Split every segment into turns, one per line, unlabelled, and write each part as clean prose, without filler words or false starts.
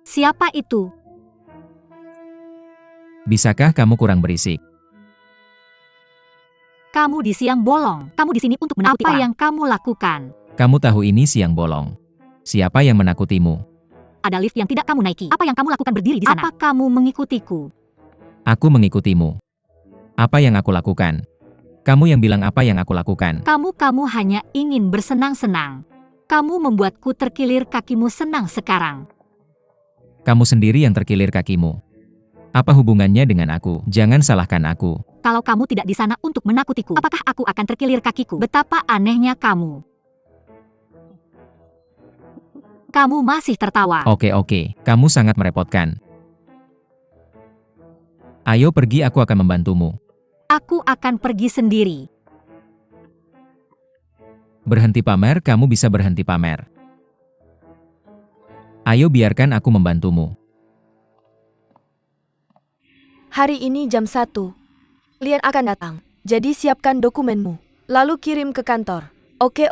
Siapa itu?
Bisakah kamu kurang berisik?
Kamu di siang bolong. Kamu di sini untuk menakuti orang. Apa yang kamu lakukan?
Kamu tahu ini siang bolong. Siapa yang menakutimu?
Ada lift yang tidak kamu naiki. Apa yang kamu lakukan berdiri di sana? Apa kamu mengikutiku?
Aku mengikutimu. Apa yang aku lakukan? Kamu yang bilang apa yang aku lakukan.
Kamu hanya ingin bersenang-senang. Kamu membuatku terkilir kakimu senang sekarang.
Kamu sendiri yang terkilir kakimu. Apa hubungannya dengan aku? Jangan salahkan aku.
Kalau kamu tidak di sana untuk menakutiku, apakah aku akan terkilir kakiku? Betapa anehnya kamu. Kamu masih tertawa.
Oke, kamu sangat merepotkan. Ayo pergi, aku akan membantumu.
Aku akan pergi sendiri.
Berhenti pamer, kamu bisa berhenti pamer. Ayo biarkan aku membantumu.
Hari ini jam 1. Lian akan datang. Jadi siapkan dokumenmu. Lalu kirim ke kantor. Oke.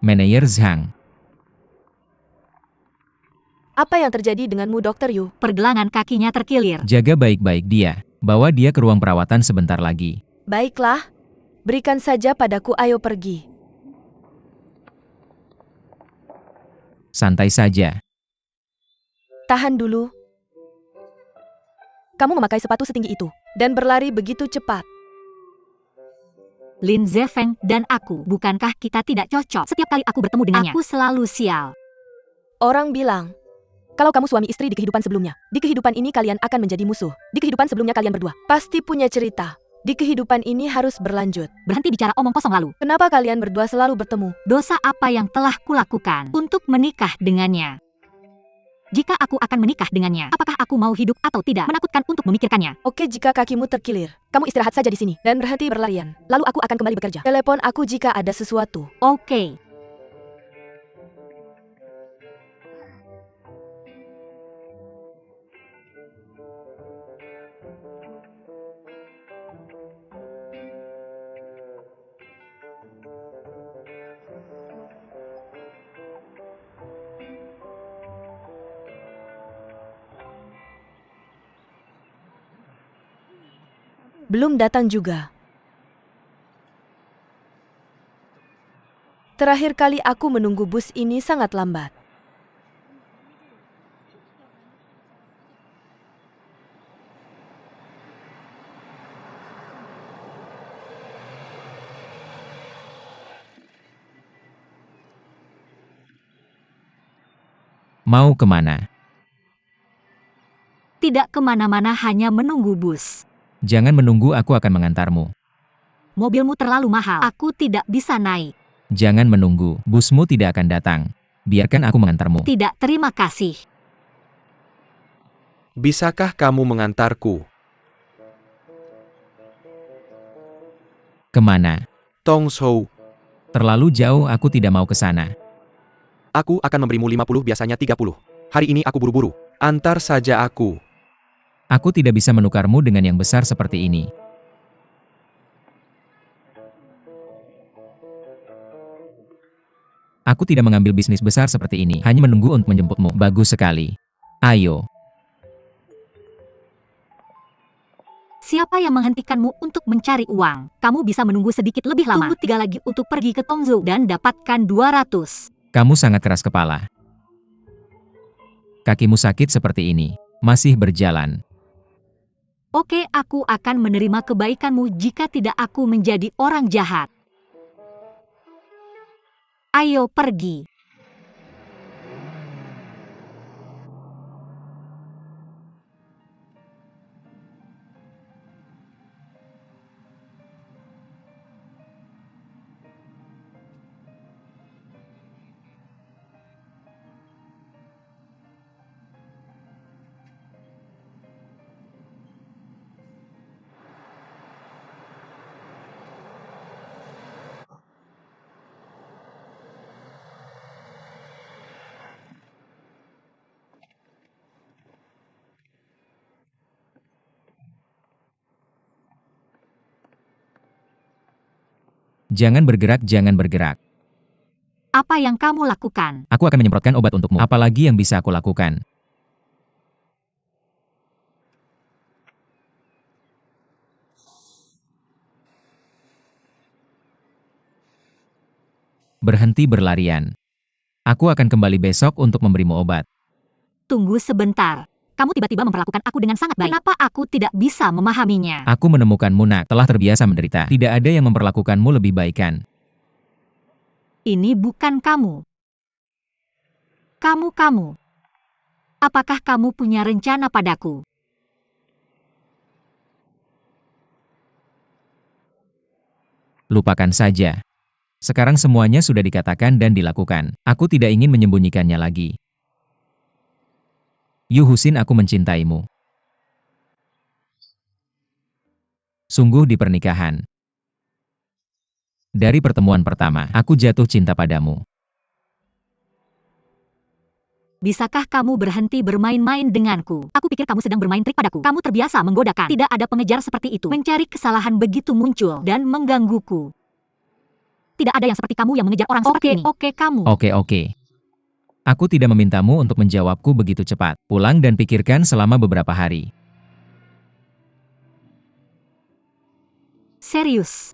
Manajer Zhang.
Apa yang terjadi denganmu, Dr. Yu?
Pergelangan kakinya terkilir.
Jaga baik-baik dia. Bawa dia ke ruang perawatan sebentar lagi.
Baiklah. Berikan saja padaku, ayo pergi.
Santai saja.
Tahan dulu. Kamu memakai sepatu setinggi itu dan berlari begitu cepat.
Lin Zefeng dan aku, bukankah kita tidak cocok? Setiap kali aku bertemu dengannya, aku selalu sial.
Orang bilang, kalau kamu suami istri di kehidupan sebelumnya, di kehidupan ini kalian akan menjadi musuh. Di kehidupan sebelumnya kalian berdua pasti punya cerita. Di kehidupan ini harus berlanjut.
Berhenti bicara omong kosong lalu.
Kenapa kalian berdua selalu bertemu?
Dosa apa yang telah kulakukan untuk menikah dengannya? Jika aku akan menikah dengannya, apakah aku mau hidup atau tidak? Menakutkan untuk memikirkannya.
Oke, jika kakimu terkilir, kamu istirahat saja di sini dan berhenti berlarian. Lalu aku akan kembali bekerja. Telepon aku jika ada sesuatu.
Oke.
Belum datang juga. Terakhir kali aku menunggu bus ini sangat lambat.
Mau kemana?
Tidak kemana-mana, hanya menunggu bus.
Jangan menunggu, aku akan mengantarmu.
Mobilmu terlalu mahal. Aku tidak bisa naik.
Jangan menunggu, busmu tidak akan datang. Biarkan aku mengantarmu.
Tidak, terima kasih.
Bisakah kamu mengantarku?
Kemana?
Tongzhou.
Terlalu jauh, aku tidak mau ke sana.
Aku akan memberimu 50, biasanya 30. Hari ini aku buru-buru. Antar saja aku.
Aku tidak bisa menukarmu dengan yang besar seperti ini. Aku tidak mengambil bisnis besar seperti ini, hanya menunggu untuk menjemputmu. Bagus sekali. Ayo.
Siapa yang menghentikanmu untuk mencari uang? Kamu bisa menunggu sedikit lebih lama. Tunggu 3 lagi untuk pergi ke Tongzhou dan dapatkan 200.
Kamu sangat keras kepala. Kakimu sakit seperti ini. Masih berjalan.
Oke, aku akan menerima kebaikanmu jika tidak aku menjadi orang jahat. Ayo pergi.
Jangan bergerak, jangan bergerak.
Apa yang kamu lakukan?
Aku akan menyemprotkan obat untukmu. Apalagi yang bisa aku lakukan? Berhenti berlarian. Aku akan kembali besok untuk memberimu obat.
Tunggu sebentar. Kamu tiba-tiba memperlakukan aku dengan sangat baik. Kenapa aku tidak bisa memahaminya?
Aku menemukanmu, Nak. Telah terbiasa menderita. Tidak ada yang memperlakukanmu lebih baik, kan?
Ini bukan kamu. Kamu. Apakah kamu punya rencana padaku?
Lupakan saja. Sekarang semuanya sudah dikatakan dan dilakukan. Aku tidak ingin menyembunyikannya lagi. Yu Husin, aku mencintaimu. Sungguh di pernikahan. Dari pertemuan pertama, aku jatuh cinta padamu.
Bisakah kamu berhenti bermain-main denganku? Aku pikir kamu sedang bermain trik padaku. Kamu terbiasa menggodakan. Tidak ada pengejar seperti itu. Mencari kesalahan begitu muncul dan menggangguku. Tidak ada yang seperti kamu yang mengejar orang seperti ini. Oke, kamu.
Oke. Aku tidak memintamu untuk menjawabku begitu cepat. Pulang dan pikirkan selama beberapa hari.
Serius.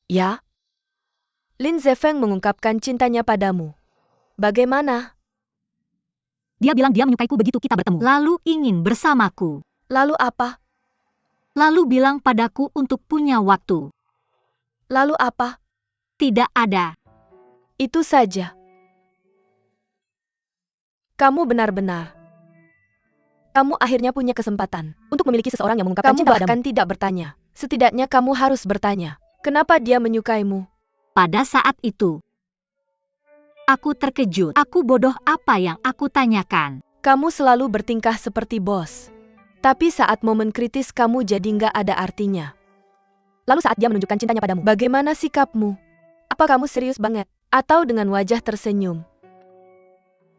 Ya? Lin Zefeng mengungkapkan cintanya padamu. Bagaimana?
Dia bilang dia menyukaiku begitu kita bertemu. Lalu ingin bersamaku.
Lalu apa?
Lalu bilang padaku untuk punya waktu.
Lalu apa?
Tidak ada.
Itu saja. Kamu benar-benar. Kamu akhirnya punya kesempatan untuk memiliki seseorang yang mengungkapkan cinta padamu. Kamu bahkan tidak bertanya. Setidaknya kamu harus bertanya. Kenapa dia menyukaimu?
Pada saat itu, aku terkejut. Aku bodoh, apa yang aku tanyakan?
Kamu selalu bertingkah seperti bos. Tapi saat momen kritis kamu jadi nggak ada artinya. Lalu saat dia menunjukkan cintanya padamu, bagaimana sikapmu? Apa kamu serius banget? Atau dengan wajah tersenyum?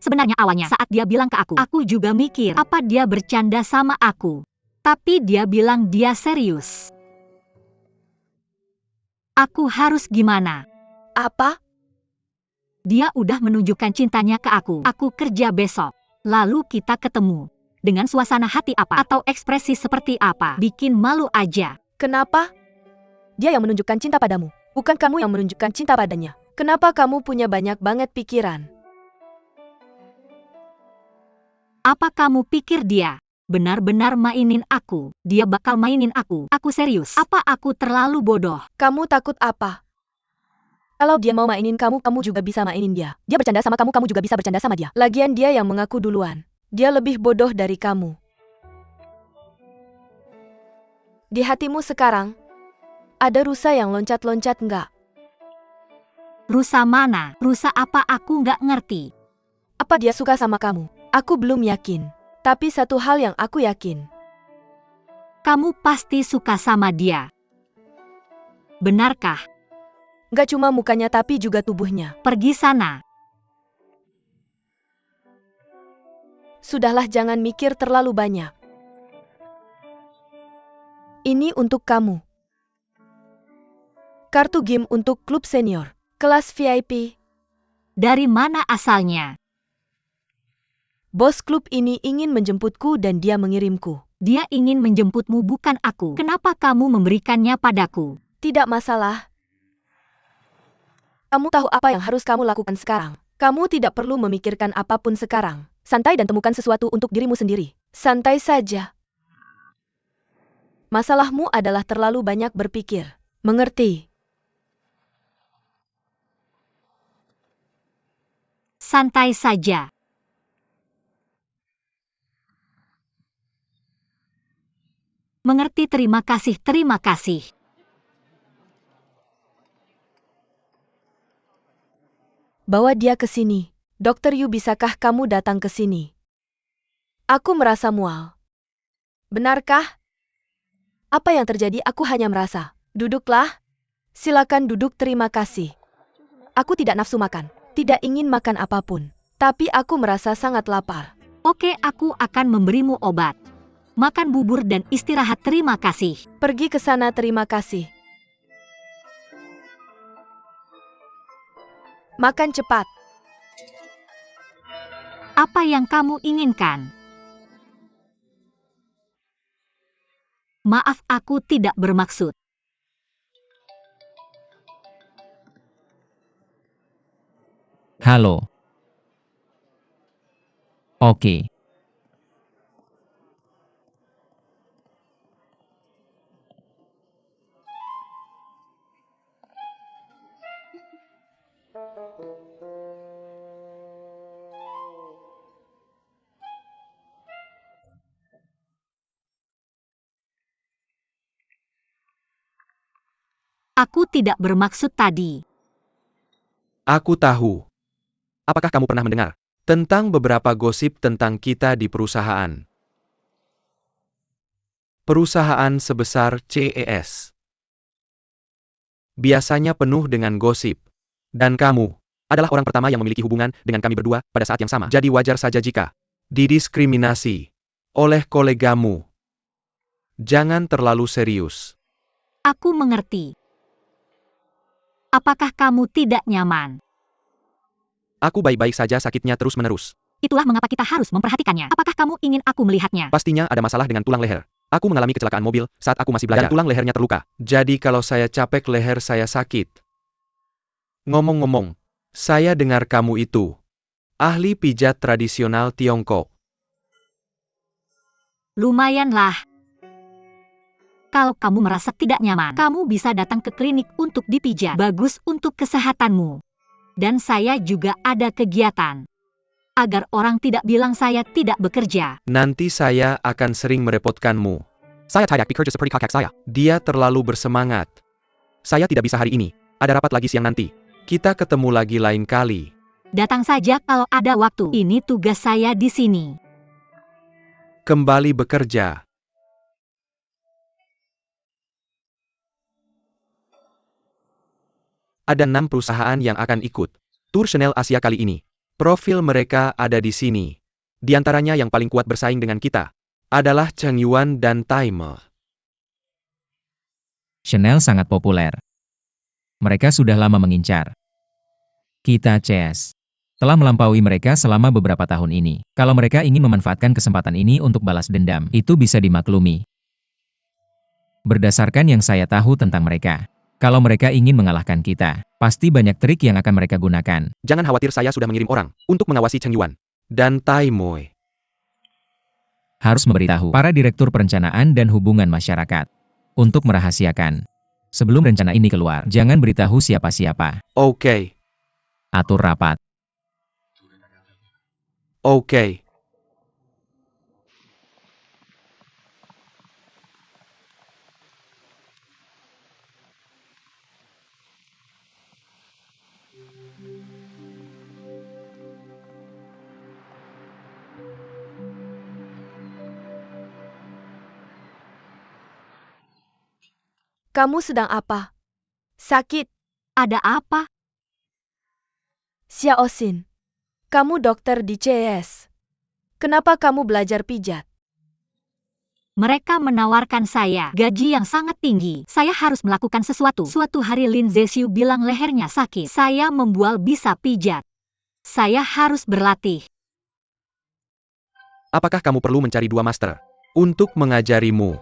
Sebenarnya awalnya saat dia bilang ke aku juga mikir apa dia bercanda sama aku. Tapi dia bilang dia serius. Aku harus gimana?
Apa?
Dia udah menunjukkan cintanya ke aku. Aku kerja besok. Lalu kita ketemu. Dengan suasana hati apa? Atau ekspresi seperti apa? Bikin malu aja.
Kenapa? Dia yang menunjukkan cinta padamu. Bukan kamu yang menunjukkan cinta padanya. Kenapa kamu punya banyak banget pikiran?
Apa kamu pikir dia benar-benar mainin aku? Dia bakal mainin aku. Aku serius. Apa aku terlalu bodoh?
Kamu takut apa? Kalau dia mau mainin kamu, kamu juga bisa mainin dia. Dia bercanda sama kamu, kamu juga bisa bercanda sama dia. Lagian dia yang mengaku duluan. Dia lebih bodoh dari kamu. Di hatimu sekarang, ada rusa yang loncat-loncat nggak?
Rusa mana? Rusa apa? Aku nggak ngerti.
Apa dia suka sama kamu? Aku belum yakin. Tapi satu hal yang aku yakin.
Kamu pasti suka sama dia. Benarkah?
Gak cuma mukanya tapi juga tubuhnya.
Pergi sana.
Sudahlah, jangan mikir terlalu banyak. Ini untuk kamu. Kartu game untuk klub senior. Kelas VIP.
Dari mana asalnya?
Bos klub ini ingin menjemputku dan dia mengirimku.
Dia ingin menjemputmu, bukan aku. Kenapa kamu memberikannya padaku?
Tidak masalah. Kamu tahu apa yang harus kamu lakukan sekarang. Kamu tidak perlu memikirkan apapun sekarang. Santai dan temukan sesuatu untuk dirimu sendiri. Santai saja. Masalahmu adalah terlalu banyak berpikir. Mengerti?
Santai saja. Mengerti, terima kasih, terima kasih.
Bawa dia ke sini. Dokter Yu, bisakah kamu datang ke sini? Aku merasa mual. Benarkah? Apa yang terjadi? Aku hanya merasa. Duduklah. Silakan duduk, terima kasih. Aku tidak nafsu makan. Tidak ingin makan apapun. Tapi aku merasa sangat lapar.
Oke, aku akan memberimu obat. Makan bubur dan istirahat, terima kasih.
Pergi ke sana, terima kasih. Makan cepat.
Apa yang kamu inginkan? Maaf, aku tidak bermaksud.
Halo. Oke.
Aku tidak bermaksud tadi.
Aku tahu. Apakah kamu pernah mendengar tentang beberapa gosip tentang kita di perusahaan? Perusahaan sebesar CES biasanya penuh dengan gosip. Dan kamu adalah orang pertama yang memiliki hubungan dengan kami berdua pada saat yang sama. Jadi wajar saja jika didiskriminasi oleh kolegamu. Jangan terlalu serius.
Aku mengerti. Apakah kamu tidak nyaman?
Aku baik-baik saja, sakitnya terus-menerus.
Itulah mengapa kita harus memperhatikannya. Apakah kamu ingin aku melihatnya?
Pastinya ada masalah dengan tulang leher. Aku mengalami kecelakaan mobil saat aku masih belajar. Dan tulang lehernya terluka. Jadi kalau saya capek leher saya sakit. Ngomong-ngomong, saya dengar kamu itu ahli pijat tradisional Tiongkok.
Lumayanlah. Kalau kamu merasa tidak nyaman, kamu bisa datang ke klinik untuk dipijat. Bagus untuk kesehatanmu. Dan saya juga ada kegiatan. Agar orang tidak bilang saya tidak bekerja.
Nanti saya akan sering merepotkanmu. Saya tidak bekerja seperti kakak saya. Dia terlalu bersemangat. Saya tidak bisa hari ini. Ada rapat lagi siang nanti. Kita ketemu lagi lain kali.
Datang saja kalau ada waktu. Ini tugas saya di sini.
Kembali bekerja. Ada 6 perusahaan yang akan ikut tur Chanel Asia kali ini. Profil mereka ada di sini. Di antaranya yang paling kuat bersaing dengan kita adalah Cheng Yuan dan Taime.
Chanel sangat populer. Mereka sudah lama mengincar. Kita CES telah melampaui mereka selama beberapa tahun ini. Kalau mereka ingin memanfaatkan kesempatan ini untuk balas dendam, itu bisa dimaklumi. Berdasarkan yang saya tahu tentang mereka, kalau mereka ingin mengalahkan kita, pasti banyak trik yang akan mereka gunakan.
Jangan khawatir, saya sudah mengirim orang untuk mengawasi Cheng Yuan dan Taime.
Harus memberitahu para direktur perencanaan dan hubungan masyarakat untuk merahasiakan. Sebelum rencana ini keluar, jangan beritahu siapa-siapa.
Oke.
Atur rapat.
Oke.
Kamu sedang apa? Sakit?
Ada apa?
Xiao Xin. Kamu dokter di CES. Kenapa kamu belajar pijat?
Mereka menawarkan saya gaji yang sangat tinggi. Saya harus melakukan sesuatu. Suatu hari Lin Zexu bilang lehernya sakit. Saya membual bisa pijat. Saya harus berlatih.
Apakah kamu perlu mencari 2 master untuk mengajarimu?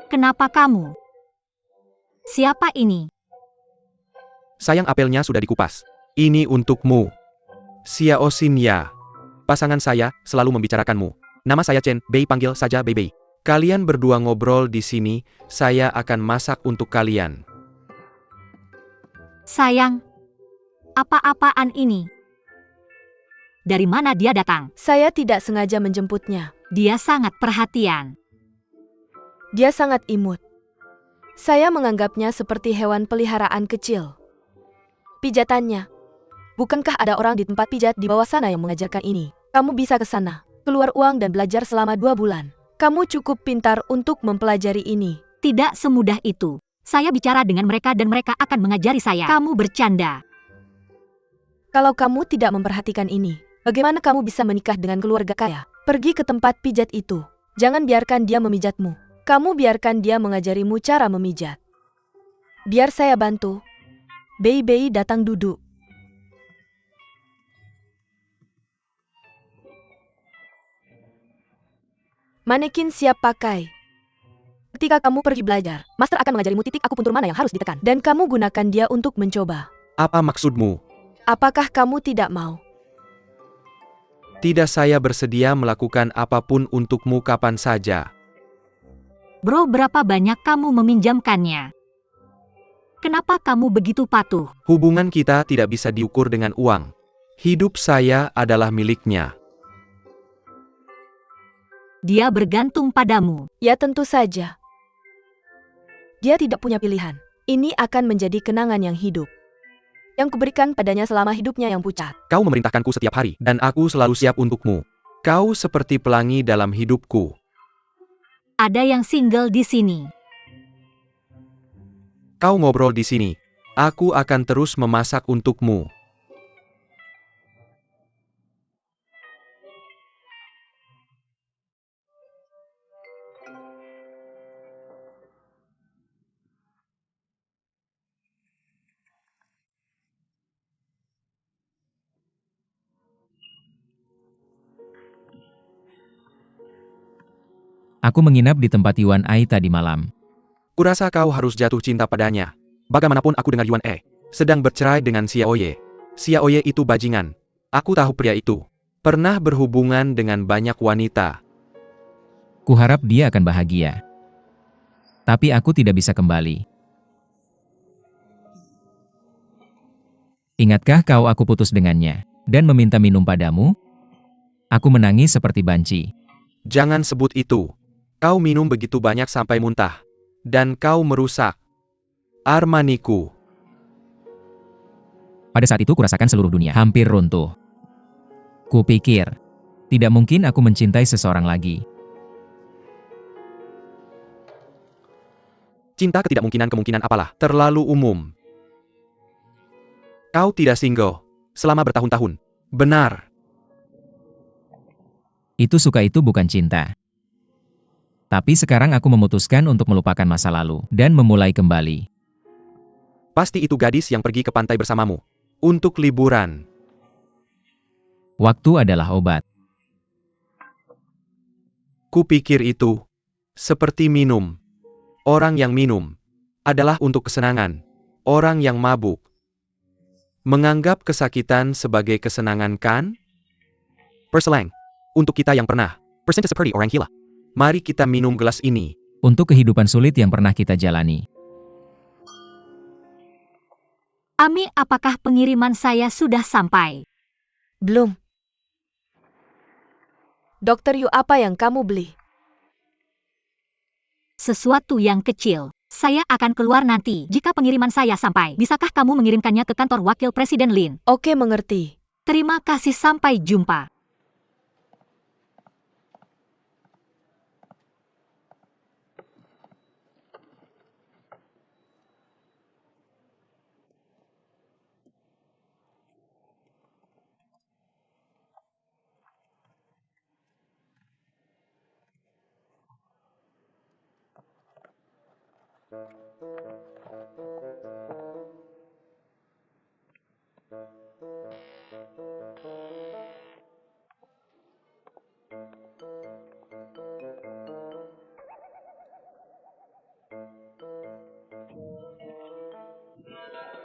Kenapa kamu? Siapa ini?
Sayang, apelnya sudah dikupas. Ini untukmu. Xiao Xin ya. Pasangan saya selalu membicarakanmu. Nama saya Chen Bei, panggil saja Bei Bei. Kalian berdua ngobrol di sini, saya akan masak untuk kalian.
Sayang, apa-apaan ini? Dari mana dia datang?
Saya tidak sengaja menjemputnya.
Dia sangat perhatian.
Dia sangat imut. Saya menganggapnya seperti hewan peliharaan kecil. Pijatannya. Bukankah ada orang di tempat pijat di bawah sana yang mengajarkan ini? Kamu bisa ke sana, keluar uang dan belajar selama 2 bulan. Kamu cukup pintar untuk mempelajari ini.
Tidak semudah itu. Saya bicara dengan mereka dan mereka akan mengajari saya. Kamu bercanda.
Kalau kamu tidak memperhatikan ini, bagaimana kamu bisa menikah dengan keluarga kaya? Pergi ke tempat pijat itu. Jangan biarkan dia memijatmu. Kamu biarkan dia mengajarimu cara memijat. Biar saya bantu. Bei datang duduk. Manekin siap pakai. Ketika kamu pergi belajar, master akan mengajarimu titik akupuntur mana yang harus ditekan. Dan kamu gunakan dia untuk mencoba.
Apa maksudmu?
Apakah kamu tidak mau?
Tidak, saya bersedia melakukan apapun untukmu kapan saja.
Bro, berapa banyak kamu meminjamkannya? Kenapa kamu begitu patuh?
Hubungan kita tidak bisa diukur dengan uang. Hidup saya adalah miliknya.
Dia bergantung padamu.
Ya tentu saja. Dia tidak punya pilihan. Ini akan menjadi kenangan yang hidup. Yang kuberikan padanya selama hidupnya yang pucat.
Kau memerintahkanku setiap hari, dan aku selalu siap untukmu. Kau seperti pelangi dalam hidupku.
Ada yang single di sini.
Kau ngobrol di sini. Aku akan terus memasak untukmu.
Aku menginap di tempat Yuan Ai tadi malam.
Kurasa kau harus jatuh cinta padanya. Bagaimanapun aku dengar Yuan E sedang bercerai dengan Xiaoye. Xiaoye itu bajingan. Aku tahu pria itu. Pernah berhubungan dengan banyak wanita.
Kuharap dia akan bahagia. Tapi aku tidak bisa kembali. Ingatkah kau aku putus dengannya, dan meminta minum padamu? Aku menangis seperti banci.
Jangan sebut itu. Kau minum begitu banyak sampai muntah. Dan kau merusak Armaniku.
Pada saat itu kurasakan seluruh dunia hampir runtuh. Kupikir, tidak mungkin aku mencintai seseorang lagi.
Cinta ketidakmungkinan apalah, terlalu umum. Kau tidak single selama bertahun-tahun. Benar.
Itu bukan cinta. Tapi sekarang aku memutuskan untuk melupakan masa lalu dan memulai kembali.
Pasti itu gadis yang pergi ke pantai bersamamu. Untuk liburan.
Waktu adalah obat.
Kupikir itu seperti minum. Orang yang minum adalah untuk kesenangan. Orang yang mabuk menganggap kesakitan sebagai kesenangan, kan? Perselang. Untuk kita yang pernah bersenja seperti orang gila. Mari kita minum gelas ini.
Untuk kehidupan sulit yang pernah kita jalani.
Ami, apakah pengiriman saya sudah sampai?
Belum. Dokter Yu, apa yang kamu beli?
Sesuatu yang kecil. Saya akan keluar nanti. Jika pengiriman saya sampai, bisakah kamu mengirimkannya ke kantor Wakil Presiden Lin?
Oke, mengerti.
Terima kasih, sampai jumpa.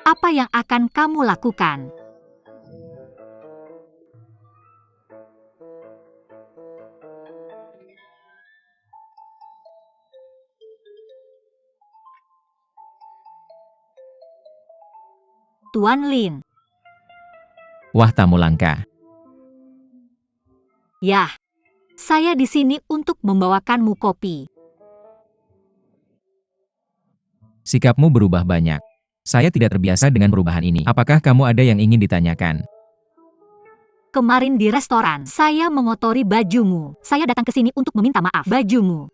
Apa yang akan kamu lakukan? Tuan Lin.
Wah, tamu langka.
Yah, saya di sini untuk membawakanmu kopi.
Sikapmu berubah banyak. Saya tidak terbiasa dengan perubahan ini. Apakah kamu ada yang ingin ditanyakan?
Kemarin di restoran, saya mengotori bajumu. Saya datang ke sini untuk meminta maaf. Bajumu.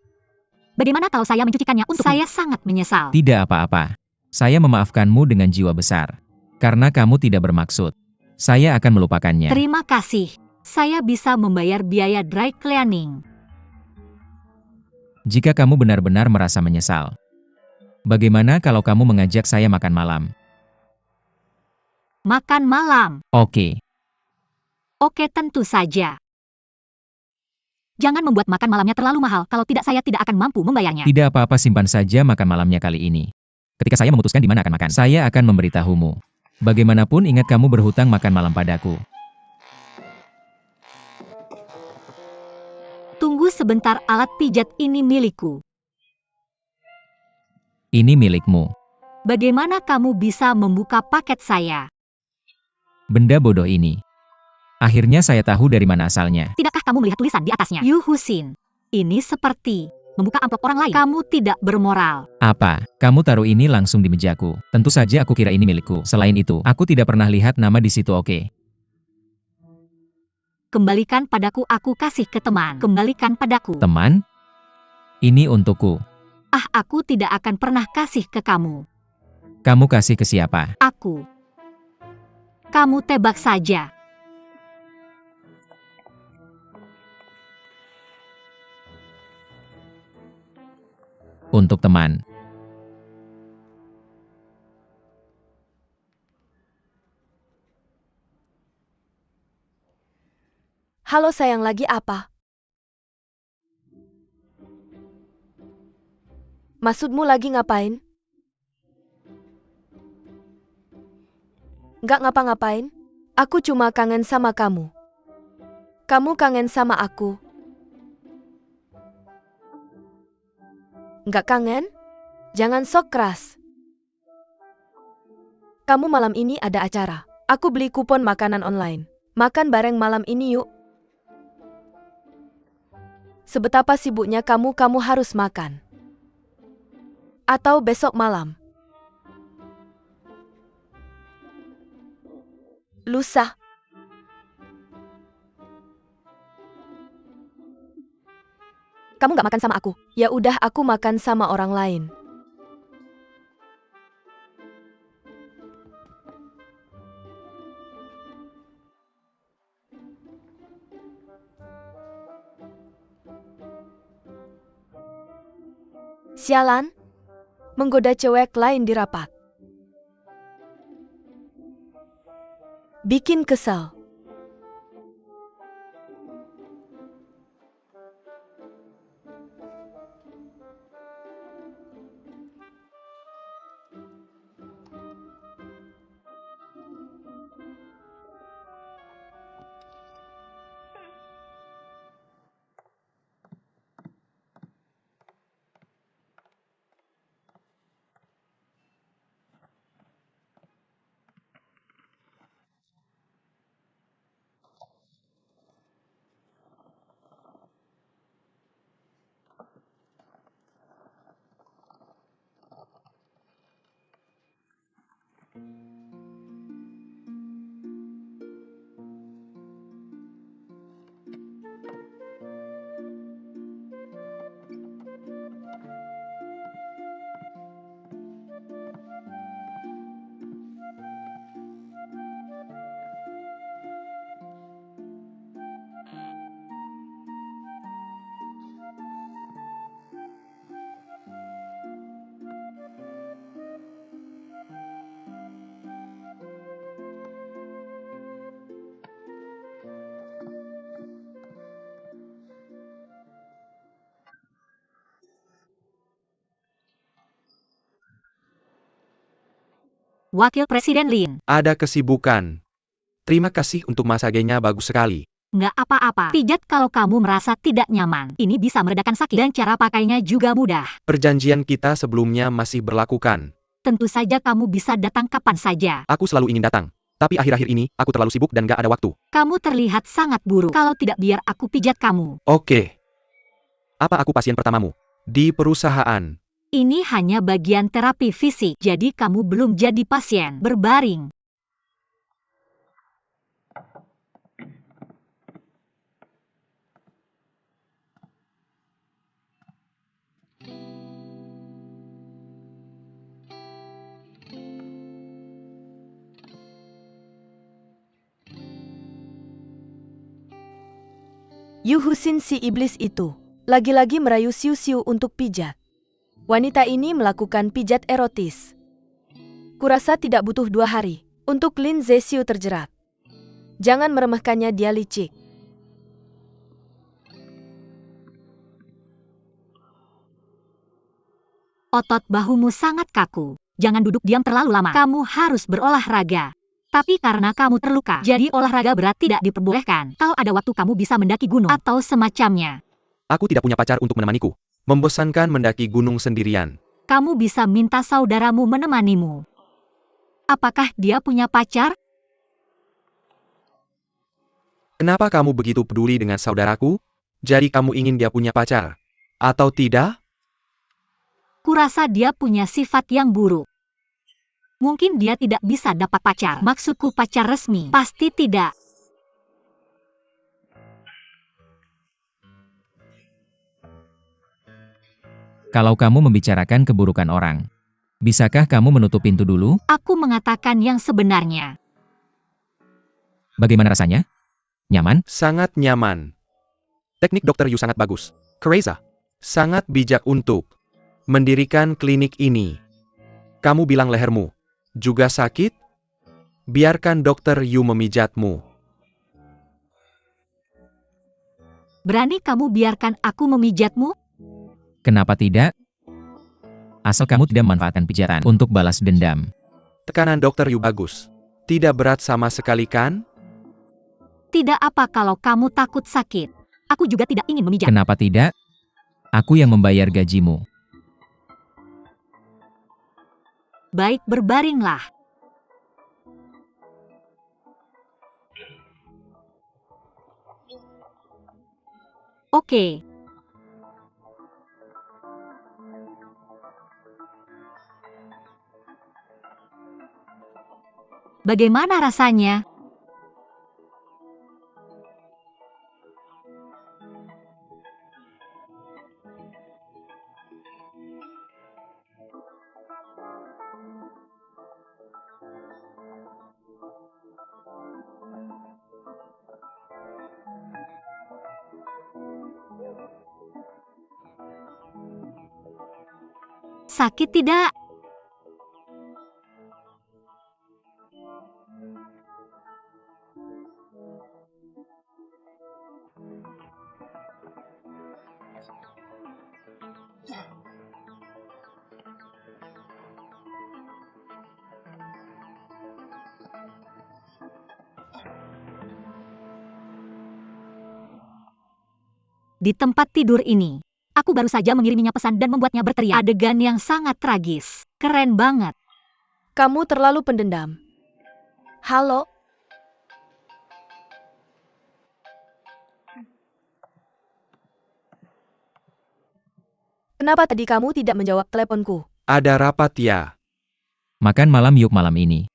Bagaimana kalau saya mencucikannya untuk saya sangat menyesal.
Tidak apa-apa. Saya memaafkanmu dengan jiwa besar. Karena kamu tidak bermaksud. Saya akan melupakannya.
Terima kasih. Saya bisa membayar biaya dry cleaning.
Jika kamu benar-benar merasa menyesal. Bagaimana kalau kamu mengajak saya makan malam?
Makan malam.
Oke.
Oke, tentu saja. Jangan membuat makan malamnya terlalu mahal, kalau tidak saya tidak akan mampu membayarnya.
Tidak apa-apa, simpan saja makan malamnya kali ini. Ketika saya memutuskan di mana akan makan, saya akan memberitahumu. Bagaimanapun ingat kamu berhutang makan malam padaku.
Tunggu sebentar, alat pijat ini milikku.
Ini milikmu.
Bagaimana kamu bisa membuka paket saya?
Benda bodoh ini. Akhirnya saya tahu dari mana asalnya.
Tidakkah kamu melihat tulisan di atasnya? Yu Husin, ini seperti membuka amplop orang lain. Kamu tidak bermoral.
Apa? Kamu taruh ini langsung di mejaku. Tentu saja aku kira ini milikku. Selain itu, aku tidak pernah lihat nama di situ. Oke.
Kembalikan padaku, aku kasih ke teman. Kembalikan padaku.
Teman? Ini untukku.
Ah, aku tidak akan pernah kasih ke kamu.
Kamu kasih ke siapa?
Aku. Kamu tebak saja.
Untuk teman.
Halo sayang, lagi apa? Maksudmu lagi ngapain? Nggak ngapa-ngapain. Aku cuma kangen sama kamu. Kamu kangen sama aku. Nggak kangen? Jangan sok keras. Kamu malam ini ada acara. Aku beli kupon makanan online. Makan bareng malam ini yuk. Sebetapa sibuknya kamu harus makan. Atau besok malam. Lusa. Kamu nggak makan sama aku? Ya udah, aku makan sama orang lain. Sialan, menggoda cewek lain di rapat. Bikin kesal.
Wakil Presiden Lin.
Ada kesibukan. Terima kasih untuk masagenya, bagus sekali.
Nggak apa-apa. Pijat kalau kamu merasa tidak nyaman. Ini bisa meredakan sakit dan cara pakainya juga mudah.
Perjanjian kita sebelumnya masih berlakukan.
Tentu saja kamu bisa datang kapan saja.
Aku selalu ingin datang. Tapi akhir-akhir ini, aku terlalu sibuk dan gak ada waktu.
Kamu terlihat sangat buruk. Kalau tidak, biar aku pijat kamu.
Oke. Apa aku pasien pertamamu? Di perusahaan.
Ini hanya bagian terapi fisik, jadi kamu belum jadi pasien. Berbaring.
Yu Husin si iblis itu lagi-lagi merayu Siu-Siu untuk pijat. Wanita ini melakukan pijat erotis. Kurasa tidak butuh 2 hari untuk Lin Zesiu terjerat. Jangan meremehkannya, dia licik.
Otot bahumu sangat kaku. Jangan duduk diam terlalu lama. Kamu harus berolahraga. Tapi karena kamu terluka, jadi olahraga berat tidak diperbolehkan. Kalau ada waktu kamu bisa mendaki gunung atau semacamnya.
Aku tidak punya pacar untuk menemaniku. Membosankan mendaki gunung sendirian.
Kamu bisa minta saudaramu menemanimu. Apakah dia punya pacar?
Kenapa kamu begitu peduli dengan saudaraku? Jadi kamu ingin dia punya pacar? Atau tidak?
Kurasa dia punya sifat yang buruk. Mungkin dia tidak bisa dapat pacar. Maksudku pacar resmi. Pasti tidak.
Kalau kamu membicarakan keburukan orang, bisakah kamu menutup pintu dulu?
Aku mengatakan yang sebenarnya.
Bagaimana rasanya? Nyaman?
Sangat nyaman. Teknik Dr. Yu sangat bagus. Kereza, sangat bijak untuk mendirikan klinik ini. Kamu bilang lehermu juga sakit? Biarkan Dr. Yu memijatmu.
Berani kamu biarkan aku memijatmu?
Kenapa tidak? Asal kamu tidak memanfaatkan pijatan untuk balas dendam.
Tekanan Dr. Yu bagus. Tidak berat sama sekali kan?
Tidak apa kalau kamu takut sakit. Aku juga tidak ingin memijat.
Kenapa tidak? Aku yang membayar gajimu.
Baik, berbaringlah. Oke. Bagaimana rasanya? Sakit tidak? Di tempat tidur ini, aku baru saja mengiriminya pesan dan membuatnya berteriak. Adegan yang sangat tragis. Keren banget.
Kamu terlalu pendendam. Halo? Kenapa tadi kamu tidak menjawab teleponku?
Ada rapat ya?
Makan malam yuk malam ini.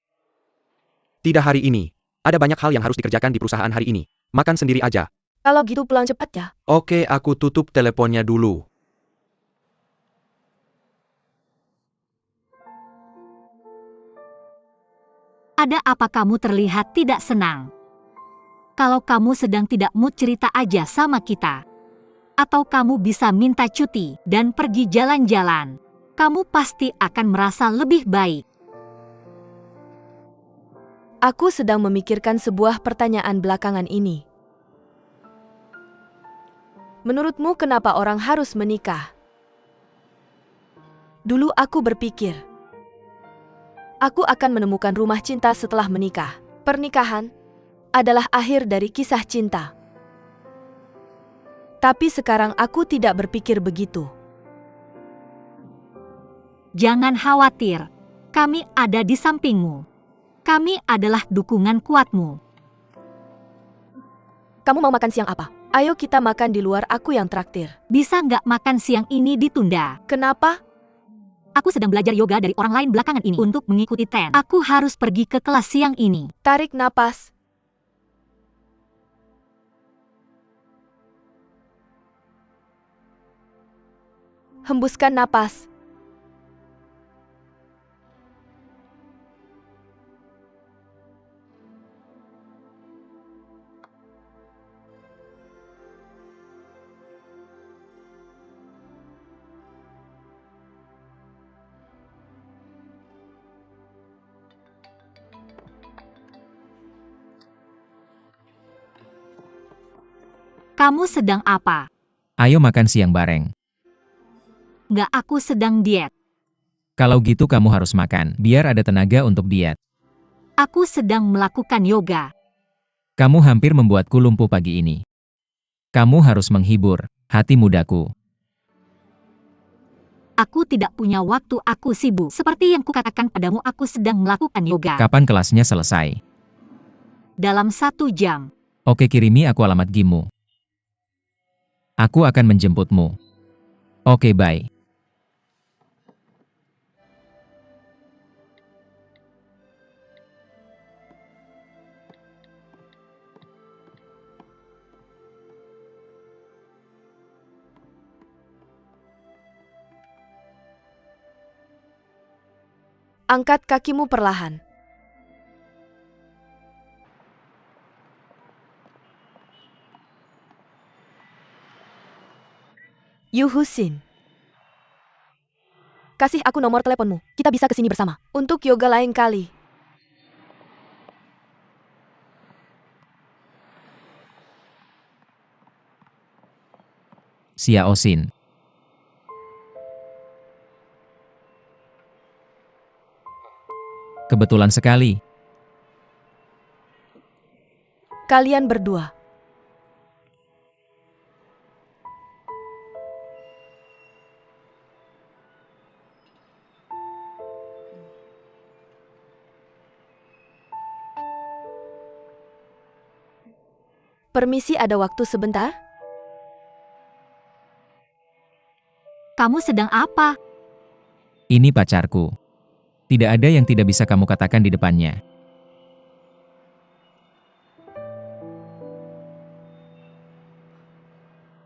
Tidak hari ini. Ada banyak hal yang harus dikerjakan di perusahaan hari ini. Makan sendiri aja.
Kalau gitu pulang cepat ya.
Oke, aku tutup teleponnya dulu.
Ada apa kamu terlihat tidak senang? Kalau kamu sedang tidak mood, cerita aja sama kita. Atau kamu bisa minta cuti dan pergi jalan-jalan. Kamu pasti akan merasa lebih baik.
Aku sedang memikirkan sebuah pertanyaan belakangan ini. Menurutmu kenapa orang harus menikah? Dulu aku berpikir, aku akan menemukan rumah cinta setelah menikah. Pernikahan adalah akhir dari kisah cinta. Tapi sekarang aku tidak berpikir begitu.
Jangan khawatir. Kami ada di sampingmu. Kami adalah dukungan kuatmu.
Kamu mau makan siang apa? Ayo kita makan di luar, aku yang traktir.
Bisa nggak makan siang ini ditunda?
Kenapa?
Aku sedang belajar yoga dari orang lain belakangan ini untuk mengikuti tren. Aku harus pergi ke kelas siang ini.
Tarik napas. Hembuskan napas.
Kamu sedang apa?
Ayo makan siang bareng.
Nggak, aku sedang diet.
Kalau gitu kamu harus makan, biar ada tenaga untuk diet.
Aku sedang melakukan yoga.
Kamu hampir membuatku lumpuh pagi ini. Kamu harus menghibur hati mudaku.
Aku tidak punya waktu, aku sibuk. Seperti yang kukatakan padamu, aku sedang melakukan yoga.
Kapan kelasnya selesai?
Dalam 1 jam.
Oke, kirimi aku alamat gymmu. Aku akan menjemputmu. Oke, bye.
Angkat kakimu perlahan. Yu Husin. Kasih aku nomor teleponmu. Kita bisa kesini bersama. Untuk yoga lain kali.
Xiao Xin. Kebetulan sekali.
Kalian berdua. Permisi, ada waktu sebentar?
Kamu sedang apa?
Ini pacarku. Tidak ada yang tidak bisa kamu katakan di depannya.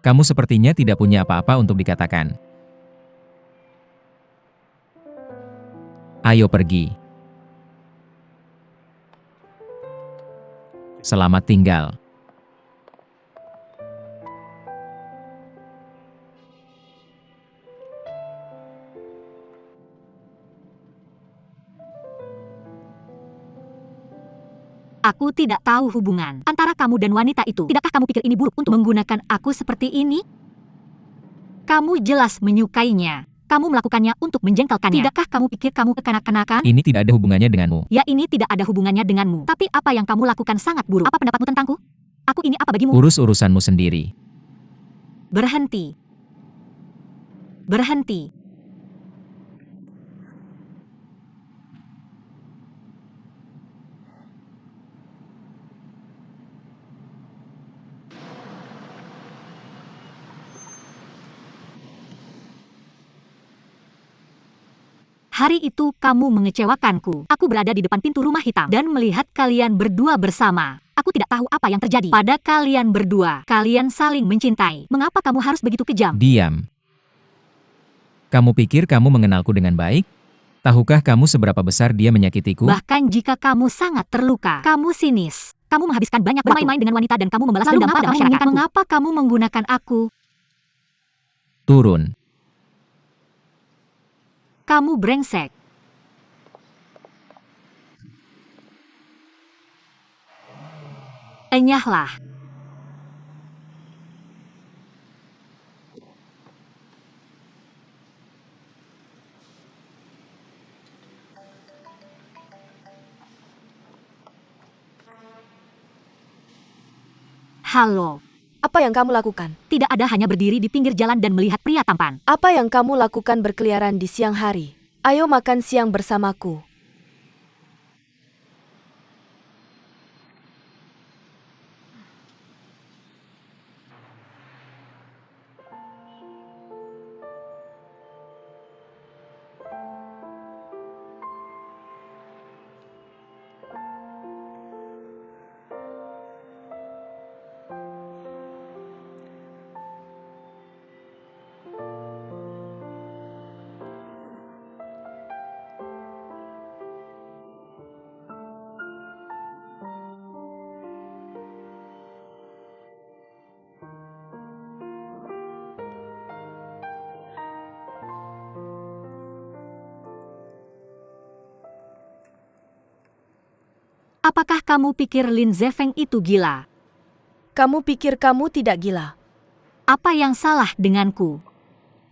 Kamu sepertinya tidak punya apa-apa untuk dikatakan. Ayo pergi. Selamat tinggal.
Aku tidak tahu hubungan antara kamu dan wanita itu. Tidakkah kamu pikir ini buruk untuk menggunakan aku seperti ini? Kamu jelas menyukainya. Kamu melakukannya untuk menjengkelkannya. Tidakkah kamu pikir kamu kekanak-kanakan?
Ini tidak ada hubungannya denganmu.
Ya, ini tidak ada hubungannya denganmu. Tapi apa yang kamu lakukan sangat buruk. Apa pendapatmu tentangku? Aku ini apa bagimu?
Urus urusanmu sendiri.
Berhenti. Berhenti. Hari itu kamu mengecewakanku. Aku berada di depan pintu rumah hitam dan melihat kalian berdua bersama. Aku tidak tahu apa yang terjadi pada kalian berdua. Kalian saling mencintai. Mengapa kamu harus begitu kejam?
Diam. Kamu pikir kamu mengenalku dengan baik? Tahukah kamu seberapa besar dia menyakitiku?
Bahkan jika kamu sangat terluka, kamu sinis. Kamu menghabiskan banyak bermain-main dengan wanita dan kamu membalas dendam pada masyarakat. Mengapa kamu menggunakan aku?
Turun.
Kamu brengsek. Enyahlah. Halo.
Apa yang kamu lakukan?
Tidak ada, hanya berdiri di pinggir jalan dan melihat pria tampan.
Apa yang kamu lakukan berkeliaran di siang hari? Ayo makan siang bersamaku.
Apakah kamu pikir Lin Zefeng itu gila?
Kamu pikir kamu tidak gila?
Apa yang salah denganku?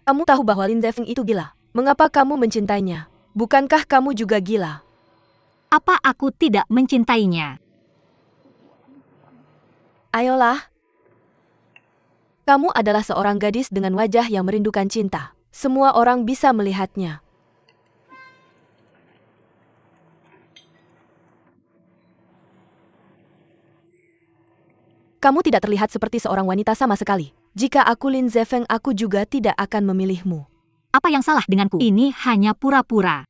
Kamu tahu bahwa Lin Zefeng itu gila. Mengapa kamu mencintainya? Bukankah kamu juga gila?
Apa aku tidak mencintainya?
Ayolah. Kamu adalah seorang gadis dengan wajah yang merindukan cinta. Semua orang bisa melihatnya. Kamu tidak terlihat seperti seorang wanita sama sekali. Jika aku Lin Zefeng, aku juga tidak akan memilihmu.
Apa yang salah denganku? Ini hanya pura-pura.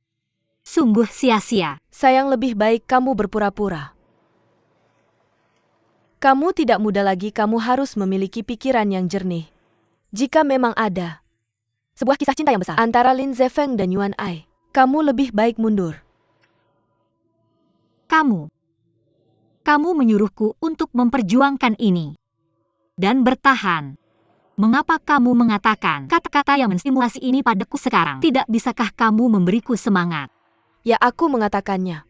Sungguh sia-sia.
Sayang, lebih baik kamu berpura-pura. Kamu tidak muda lagi, kamu harus memiliki pikiran yang jernih. Jika memang ada sebuah kisah cinta yang besar antara Lin Zefeng dan Yuan Ai, kamu lebih baik mundur.
Kamu menyuruhku untuk memperjuangkan ini. Dan bertahan. Mengapa kamu mengatakan kata-kata yang menstimulasi ini padaku sekarang? Tidak bisakah kamu memberiku semangat?
Ya, aku mengatakannya.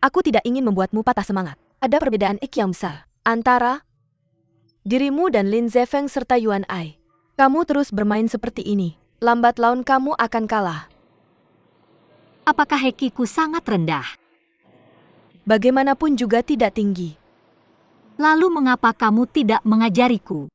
Aku tidak ingin membuatmu patah semangat. Ada perbedaan yang besar antara dirimu dan Lin Zefeng serta Yuan Ai. Kamu terus bermain seperti ini, lambat laun kamu akan kalah.
Apakah hekiku sangat rendah?
Bagaimanapun juga tidak tinggi.
Lalu mengapa kamu tidak mengajariku?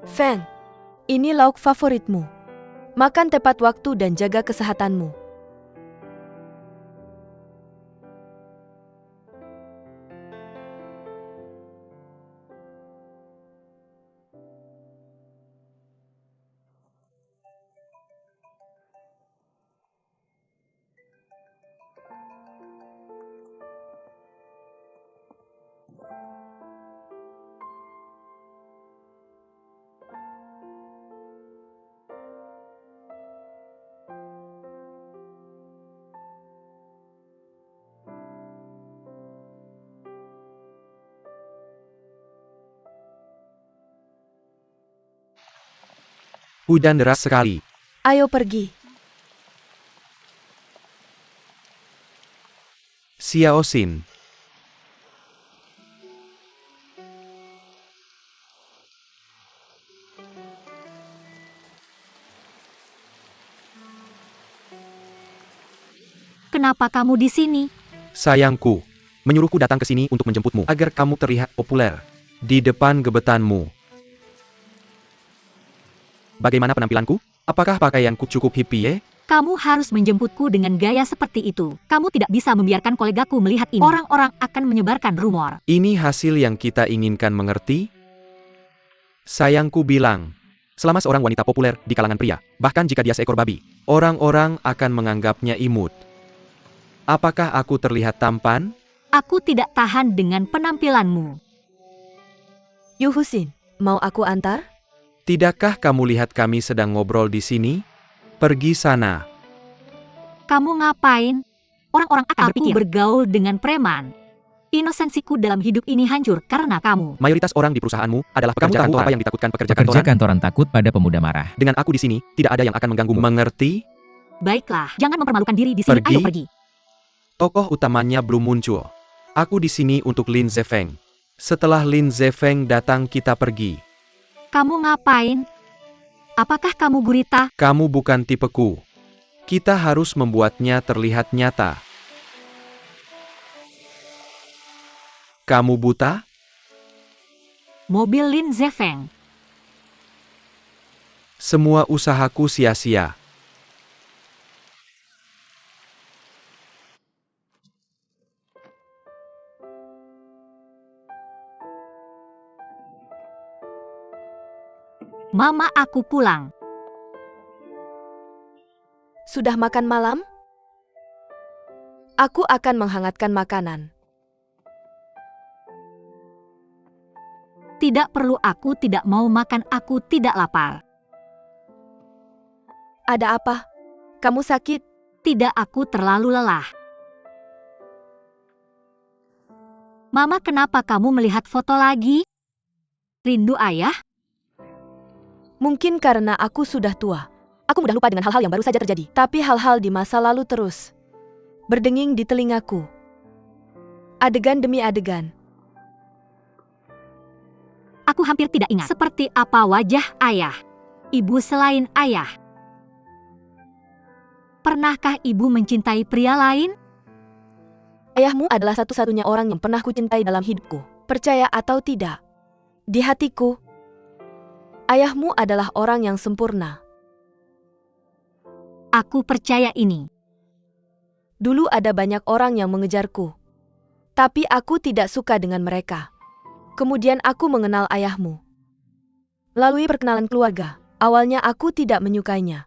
Feng, ini lauk favoritmu. Makan tepat waktu dan jaga kesehatanmu.
Hujan deras sekali.
Ayo pergi.
Xiao Xin.
Kenapa kamu di sini?
Sayangku, menyuruhku datang ke sini untuk menjemputmu agar kamu terlihat populer di depan gebetanmu. Bagaimana penampilanku? Apakah pakaianku cukup hippie?
Kamu harus menjemputku dengan gaya seperti itu. Kamu tidak bisa membiarkan kolegaku melihat ini. Orang-orang akan menyebarkan rumor.
Ini hasil yang kita inginkan, mengerti? Sayangku bilang, selama seorang wanita populer di kalangan pria, bahkan jika dia seekor babi, orang-orang akan menganggapnya imut. Apakah aku terlihat tampan?
Aku tidak tahan dengan penampilanmu.
Yu Husin, mau aku antar?
Tidakkah kamu lihat kami sedang ngobrol di sini? Pergi sana.
Kamu ngapain? Orang-orang akan berpikir bergaul dengan preman. Inosensiku dalam hidup ini hancur karena kamu.
Mayoritas orang di perusahaanmu adalah pekerja kantoran. Apa yang ditakutkan pekerja
Pekerja
kantoran?
kantoran takut pada pemuda marah.
Dengan aku di sini, tidak ada yang akan mengganggumu. Mengerti?
Baiklah, jangan mempermalukan diri di sini.
Pergi.
Ayo pergi.
Tokoh utamanya belum muncul. Aku di sini untuk Lin Zefeng. Setelah Lin Zefeng datang, kita pergi.
Kamu ngapain? Apakah kamu gurita?
Kamu bukan tipeku. Kita harus membuatnya terlihat nyata. Kamu buta?
Mobil Lin Zefeng.
Semua usahaku sia-sia.
Mama, aku pulang.
Sudah makan malam? Aku akan menghangatkan makanan.
Tidak perlu, aku tidak mau makan, aku tidak lapar.
Ada apa? Kamu sakit?
Tidak, aku terlalu lelah. Mama, kenapa kamu melihat foto lagi? Rindu ayah?
Mungkin karena aku sudah tua. Aku mudah lupa dengan hal-hal yang baru saja terjadi. Tapi hal-hal di masa lalu terus berdenging di telingaku. Adegan demi adegan.
Aku hampir tidak ingat seperti apa wajah ayah. Ibu selain ayah. Pernahkah ibu mencintai pria lain?
Ayahmu adalah satu-satunya orang yang pernah kucintai dalam hidupku. Percaya atau tidak, di hatiku, ayahmu adalah orang yang sempurna.
Aku percaya ini.
Dulu ada banyak orang yang mengejarku, tapi aku tidak suka dengan mereka. Kemudian aku mengenal ayahmu. Melalui perkenalan keluarga, awalnya aku tidak menyukainya.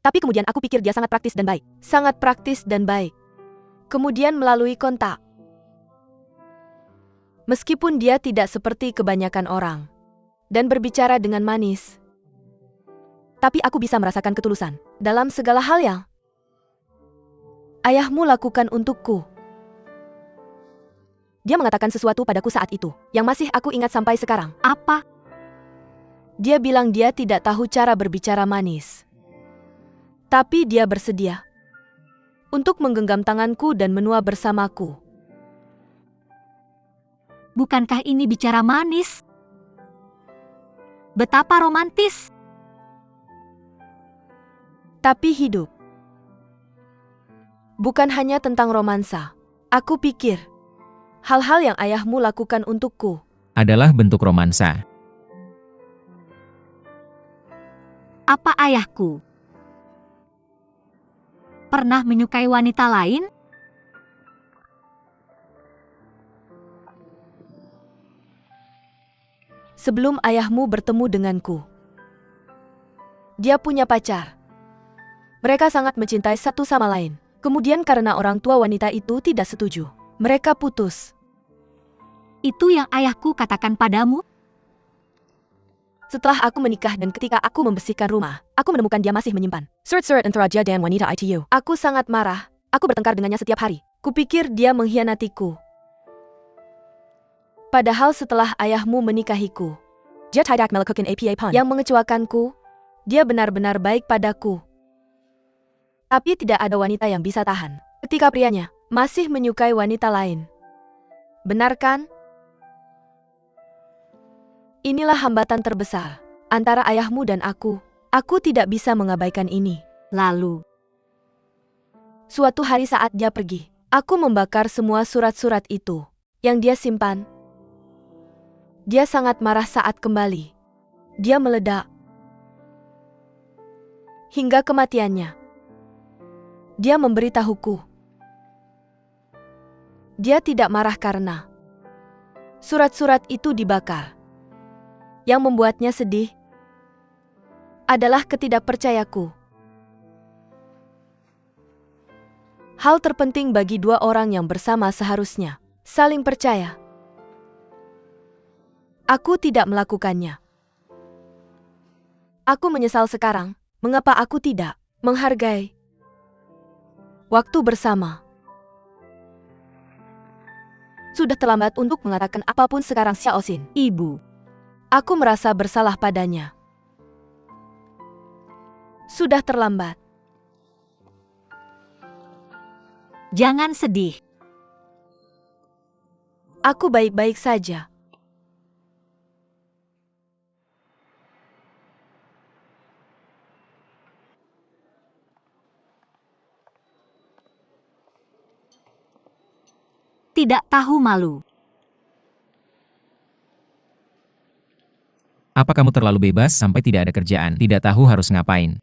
Tapi kemudian aku pikir dia sangat praktis dan baik. Sangat praktis dan baik. Kemudian melalui kontak. Meskipun dia tidak seperti kebanyakan orang dan berbicara dengan manis, tapi aku bisa merasakan ketulusan dalam segala hal yang ayahmu lakukan untukku. Dia mengatakan sesuatu padaku saat itu, yang masih aku ingat sampai sekarang.
Apa?
Dia bilang dia tidak tahu cara berbicara manis. Tapi dia bersedia untuk menggenggam tanganku dan menua bersamaku.
Bukankah ini bicara manis? Betapa romantis.
Tapi hidup bukan hanya tentang romansa. Aku pikir hal-hal yang ayahmu lakukan untukku
adalah bentuk romansa.
Apa ayahku pernah menyukai wanita lain?
Sebelum ayahmu bertemu denganku, dia punya pacar. Mereka sangat mencintai satu sama lain. Kemudian karena orang tua wanita itu tidak setuju, mereka putus.
Itu yang ayahku katakan padamu?
Setelah aku menikah dan ketika aku membersihkan rumah, aku menemukan dia masih menyimpan surat-surat antara dia dan wanita itu. Aku sangat marah. Aku bertengkar dengannya setiap hari. Kupikir dia mengkhianatiku. Padahal setelah ayahmu menikahiku, dia tidak melakukan apa-apa yang mengecewakanku. Dia benar-benar baik padaku. Tapi tidak ada wanita yang bisa tahan ketika prianya masih menyukai wanita lain. Benar kan? Inilah hambatan terbesar antara ayahmu dan aku. Aku tidak bisa mengabaikan ini.
Lalu,
suatu hari saat dia pergi, aku membakar semua surat-surat itu yang dia simpan. Dia sangat marah saat kembali. Dia meledak. Hingga kematiannya, dia memberitahuku. Dia tidak marah karena surat-surat itu dibakar. Yang membuatnya sedih adalah ketidakpercayaku. Hal terpenting bagi dua orang yang bersama seharusnya saling percaya. Aku tidak melakukannya. Aku menyesal sekarang, mengapa aku tidak menghargai waktu bersama. Sudah terlambat untuk mengatakan apapun sekarang, Xiaoxin.
ibu,
Aku merasa bersalah padanya. Sudah terlambat.
jangan sedih.
Aku baik-baik saja.
Tidak tahu malu.
Apa kamu terlalu bebas sampai tidak ada kerjaan, tidak tahu harus ngapain?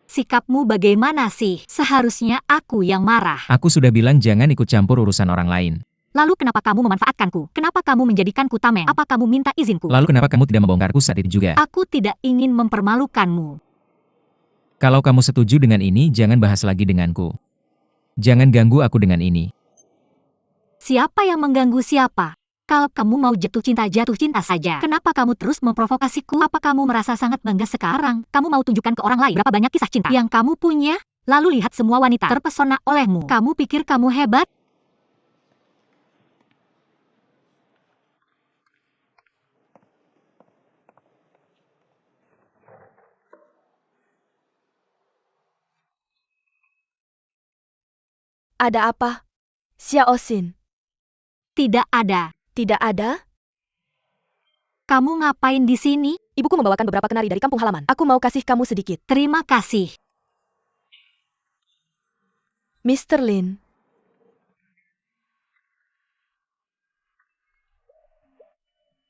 Sikapmu bagaimana sih? Seharusnya aku yang marah.
Aku sudah bilang jangan ikut campur urusan orang lain.
Lalu kenapa kamu memanfaatkanku? Kenapa kamu menjadikanku tameng? Apa kamu minta izinku?
Lalu kenapa kamu tidak membongkarku saat itu juga?
Aku tidak ingin mempermalukanmu.
Kalau kamu setuju dengan ini, jangan bahas lagi denganku. Jangan ganggu aku dengan ini.
Siapa yang mengganggu siapa? Kalau kamu mau jatuh cinta saja. Kenapa kamu terus memprovokasiku? Apa kamu merasa sangat bangga sekarang? Kamu mau tunjukkan ke orang lain berapa banyak kisah cinta yang kamu punya? Lalu lihat semua wanita terpesona olehmu. Kamu pikir kamu hebat?
Ada apa? Xiaoxin.
Tidak ada.
Tidak ada?
Kamu ngapain di sini?
Ibuku membawakan beberapa kenari dari kampung halaman. Aku mau kasih kamu sedikit.
Terima kasih.
Mr. Lin.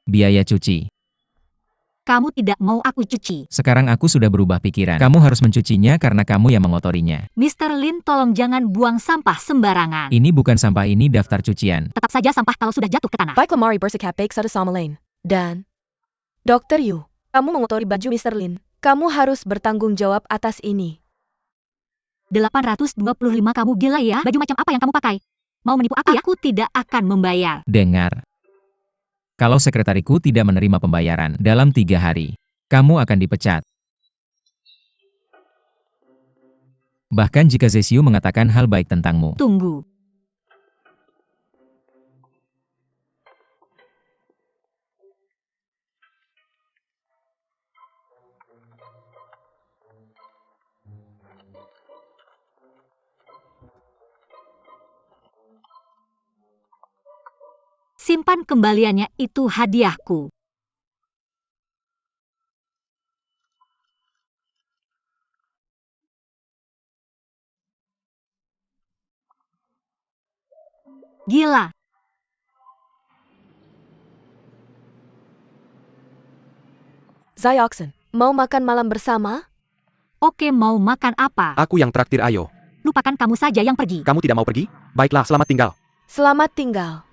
Biaya cuci.
Kamu tidak mau aku cuci.
Sekarang aku sudah berubah pikiran. Kamu harus mencucinya karena kamu yang mengotorinya.
Mr. Lin, tolong jangan buang sampah sembarangan.
Ini bukan sampah, ini daftar cucian.
Tetap saja sampah kalau sudah jatuh ke tanah.
Baik lemari bersikap baik pada sama lain. Dan, Dr. Yu, kamu mengotori baju Mr. Lin. Kamu harus bertanggung jawab atas ini.
825 kamu gila ya? Baju macam apa yang kamu pakai? Mau menipu aku ya? Aku tidak akan membayar.
Dengar. Kalau sekretariku tidak menerima pembayaran dalam 3 hari, kamu akan dipecat. Bahkan jika Zesiu mengatakan hal baik tentangmu.
Tunggu. Simpan kembaliannya, itu hadiahku. Gila.
Xiaoxin, mau makan malam bersama?
Oke, mau makan apa?
Aku yang traktir, ayo.
Lupakan kamu saja yang pergi.
Kamu tidak mau pergi? Baiklah, selamat tinggal.
Selamat tinggal.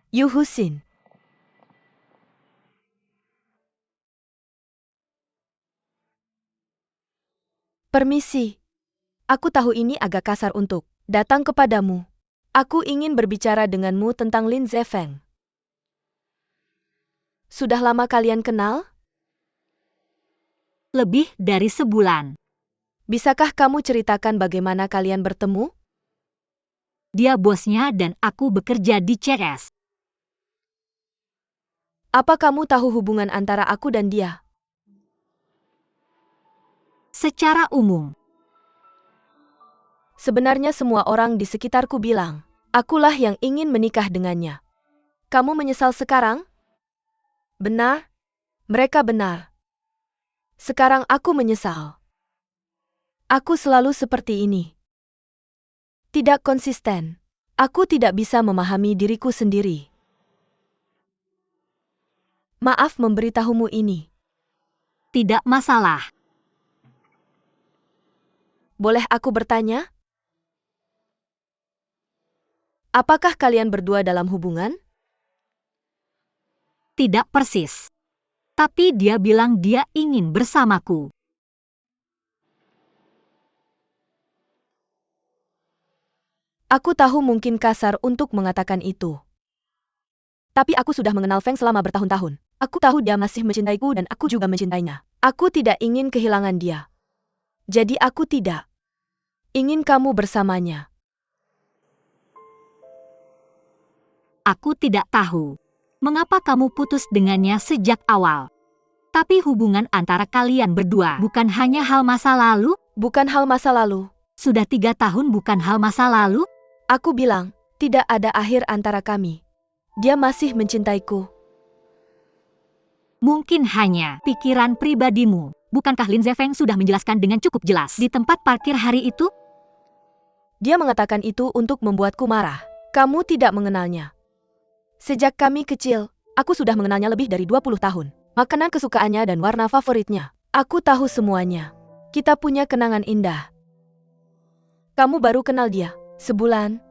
Yu Husin. Permisi. Aku tahu ini agak kasar untuk datang kepadamu. Aku ingin berbicara denganmu tentang Lin Zefeng. Sudah lama kalian kenal?
Lebih dari sebulan.
Bisakah kamu ceritakan bagaimana kalian bertemu?
Dia bosnya dan aku bekerja di CS.
Apa kamu tahu hubungan antara aku dan dia?
Secara umum.
Sebenarnya semua orang di sekitarku bilang, akulah yang ingin menikah dengannya. Kamu menyesal sekarang? Benar? Mereka benar. Sekarang aku menyesal. Aku selalu seperti ini. Tidak konsisten. Aku tidak bisa memahami diriku sendiri. Maaf memberitahumu ini.
Tidak masalah.
Boleh aku bertanya? Apakah kalian berdua dalam hubungan?
Tidak persis. Tapi dia bilang dia ingin bersamaku.
Aku tahu mungkin kasar untuk mengatakan itu. Tapi aku sudah mengenal Feng selama bertahun-tahun. Aku tahu dia masih mencintaiku dan aku juga mencintainya. Aku tidak ingin kehilangan dia. Jadi aku tidak ingin kamu bersamanya.
Aku tidak tahu mengapa kamu putus dengannya sejak awal. Tapi hubungan antara kalian berdua bukan hanya hal masa lalu?
Bukan hal masa lalu.
Sudah 3 tahun bukan hal masa lalu?
Aku bilang, tidak ada akhir antara kami. Dia masih mencintaiku.
Mungkin hanya pikiran pribadimu. Bukankah Lin Zefeng sudah menjelaskan dengan cukup jelas di tempat parkir hari itu?
Dia mengatakan itu untuk membuatku marah. Kamu tidak mengenalnya. Sejak kami kecil, aku sudah mengenalnya lebih dari 20 tahun. Makanan kesukaannya dan warna favoritnya. Aku tahu semuanya. Kita punya kenangan indah. Kamu baru kenal dia. Sebulan.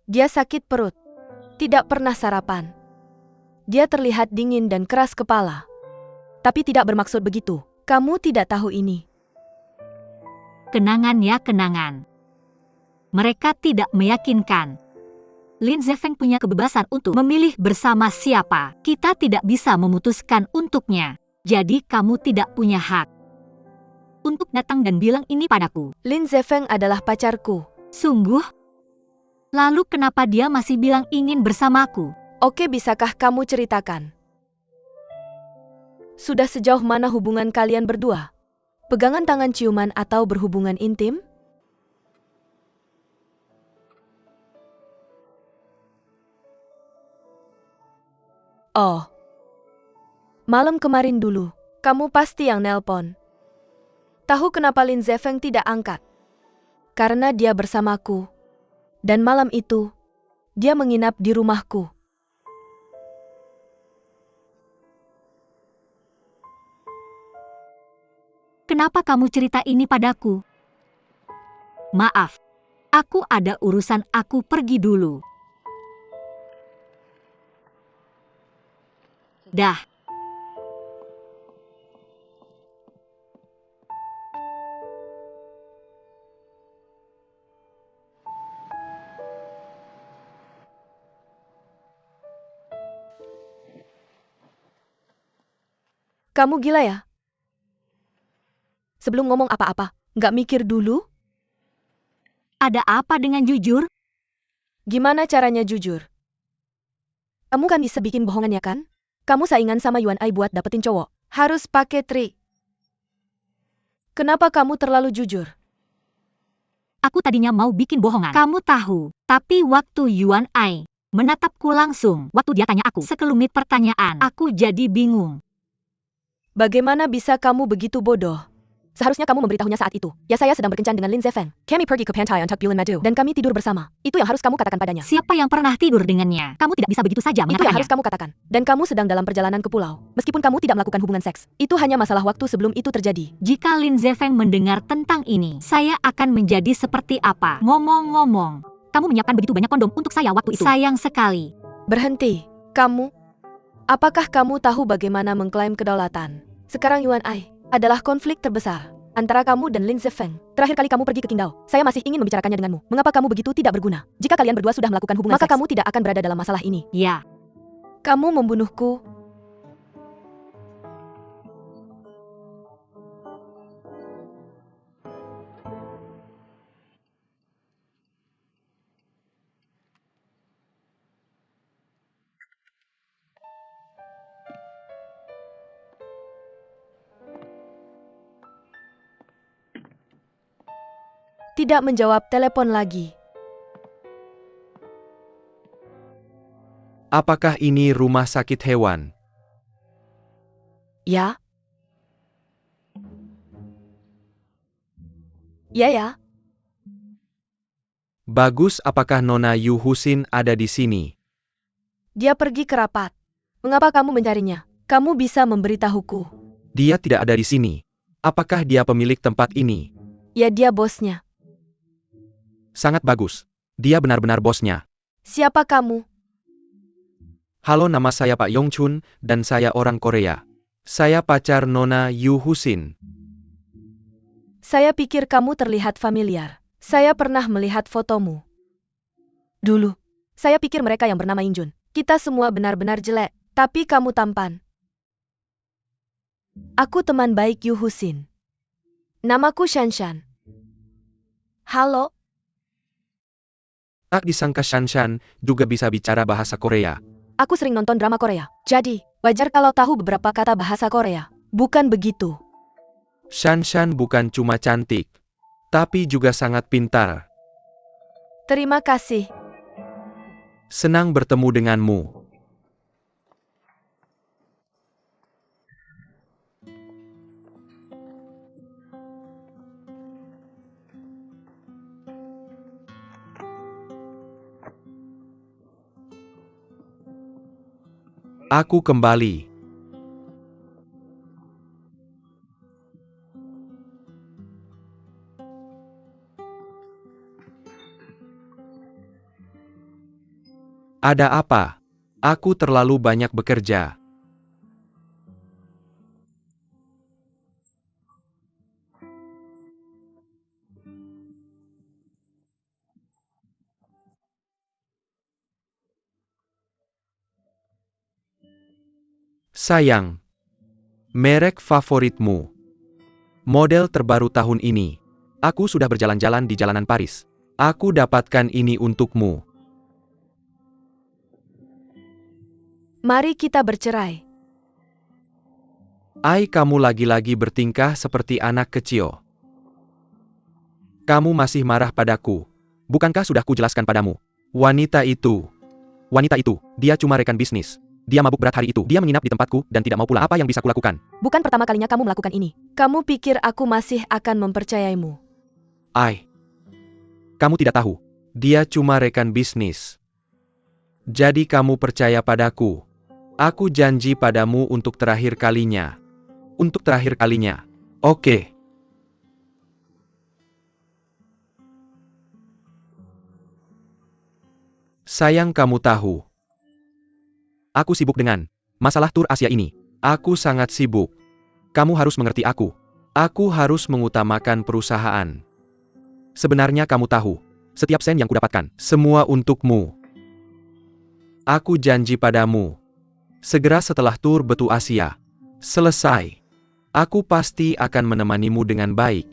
Dia sakit perut. Tidak pernah sarapan. Dia terlihat dingin dan keras kepala. Tapi tidak bermaksud begitu. Kamu tidak tahu ini.
Kenangan ya kenangan. Mereka tidak meyakinkan. Lin Zefeng punya kebebasan untuk memilih bersama siapa. Kita tidak bisa memutuskan untuknya. Jadi kamu tidak punya hak untuk datang dan bilang ini padaku.
Lin Zefeng adalah pacarku.
Sungguh? Lalu kenapa dia masih bilang ingin bersamaku?
Oke, bisakah kamu ceritakan? Sudah sejauh mana hubungan kalian berdua? Pegangan tangan, ciuman, atau berhubungan intim? Oh. Malam kemarin dulu, kamu pasti yang nelpon. Tahu kenapa Lin Zefeng tidak angkat? Karena dia bersamaku. Dan malam itu, dia menginap di rumahku.
Kenapa kamu cerita ini padaku? Maaf, aku ada urusan, aku pergi dulu. Dah.
Kamu gila ya? Sebelum ngomong apa-apa, nggak mikir dulu?
Ada apa dengan jujur?
Gimana caranya jujur? Kamu kan bisa bikin bohongan ya kan? Kamu saingan sama Yuan Ai buat dapetin cowok. Harus pakai trik. Kenapa kamu terlalu jujur?
Aku tadinya mau bikin bohongan. Kamu tahu, tapi waktu Yuan Ai menatapku langsung, waktu dia tanya aku sekelumit pertanyaan, aku jadi bingung.
Bagaimana bisa kamu begitu bodoh? Seharusnya kamu memberitahunya saat itu. Ya, saya sedang berkencan dengan Lin Zefeng. Kami pergi ke pantai untuk Bulan Madu. Dan kami tidur bersama. Itu yang harus kamu katakan padanya.
Siapa yang pernah tidur dengannya? Kamu tidak bisa begitu saja
Itu yang
mengatakannya.
harus kamu katakan. Dan kamu sedang dalam perjalanan ke pulau. Meskipun kamu tidak melakukan hubungan seks. Itu hanya masalah waktu sebelum itu terjadi.
Jika Lin Zefeng mendengar tentang ini, saya akan menjadi seperti apa? Ngomong-ngomong, kamu menyiapkan begitu banyak kondom untuk saya waktu itu. Sayang sekali.
Berhenti. Kamu? Apakah kamu tahu bagaimana mengklaim kedaulatan? Sekarang Yuan Ai adalah konflik terbesar antara kamu dan Lin Zefeng. Terakhir kali kamu pergi ke Qingdao, saya masih ingin membicarakannya denganmu. Mengapa kamu begitu tidak berguna? Jika kalian berdua sudah melakukan hubungan seks, maka kamu tidak akan berada dalam masalah ini.
Ya,
Kamu membunuhku. Tidak menjawab telepon lagi.
Apakah ini rumah sakit hewan?
Ya? Ya.
Bagus, apakah Nona Yu Husin ada di sini?
Dia pergi ke rapat. Mengapa kamu mencarinya? Kamu bisa memberitahuku.
Dia tidak ada di sini. Apakah dia pemilik tempat ini?
Ya, dia bosnya.
Sangat bagus. Dia benar-benar bosnya.
Siapa kamu?
Halo, nama saya Pak Yongchun, dan saya orang Korea. Saya pacar Nona Yu Husin.
Saya pikir kamu terlihat familiar. Saya pernah melihat fotomu. Dulu. Saya pikir mereka yang bernama Injun. Kita semua benar-benar jelek, tapi kamu tampan. Aku teman baik Yu Husin. Namaku Shanshan. Halo.
Tak disangka Shanshan juga bisa bicara bahasa Korea.
Aku sering nonton drama Korea. Jadi, wajar kalau tahu beberapa kata bahasa Korea. Bukan begitu.
Shanshan bukan cuma cantik, tapi juga sangat pintar.
Terima kasih.
Senang bertemu denganmu. Aku kembali. Ada apa? Aku terlalu banyak bekerja. Sayang, merek favoritmu. Model terbaru tahun ini. Aku sudah berjalan-jalan di jalanan Paris. Aku dapatkan ini untukmu.
Mari kita bercerai.
Ai, kamu lagi-lagi bertingkah seperti anak kecil. Kamu masih marah padaku. Bukankah sudah kujelaskan padamu? Wanita itu, dia cuma rekan bisnis. Dia mabuk berat hari itu. Dia menginap di tempatku dan tidak mau pulang. Apa yang bisa kulakukan?
Bukan pertama kalinya kamu melakukan ini. Kamu pikir aku masih akan mempercayaimu?
Ai, kamu tidak tahu. Dia cuma rekan bisnis. Jadi kamu percaya padaku. Aku janji padamu untuk terakhir kalinya. Untuk terakhir kalinya. Oke. Sayang, kamu tahu. Aku sibuk dengan masalah tur Asia ini. Aku sangat sibuk. Kamu harus mengerti aku. Aku harus mengutamakan perusahaan. Sebenarnya kamu tahu, setiap sen yang kudapatkan, semua untukmu. Aku janji padamu. Segera setelah tur Betu Asia selesai, aku pasti akan menemanimu dengan baik.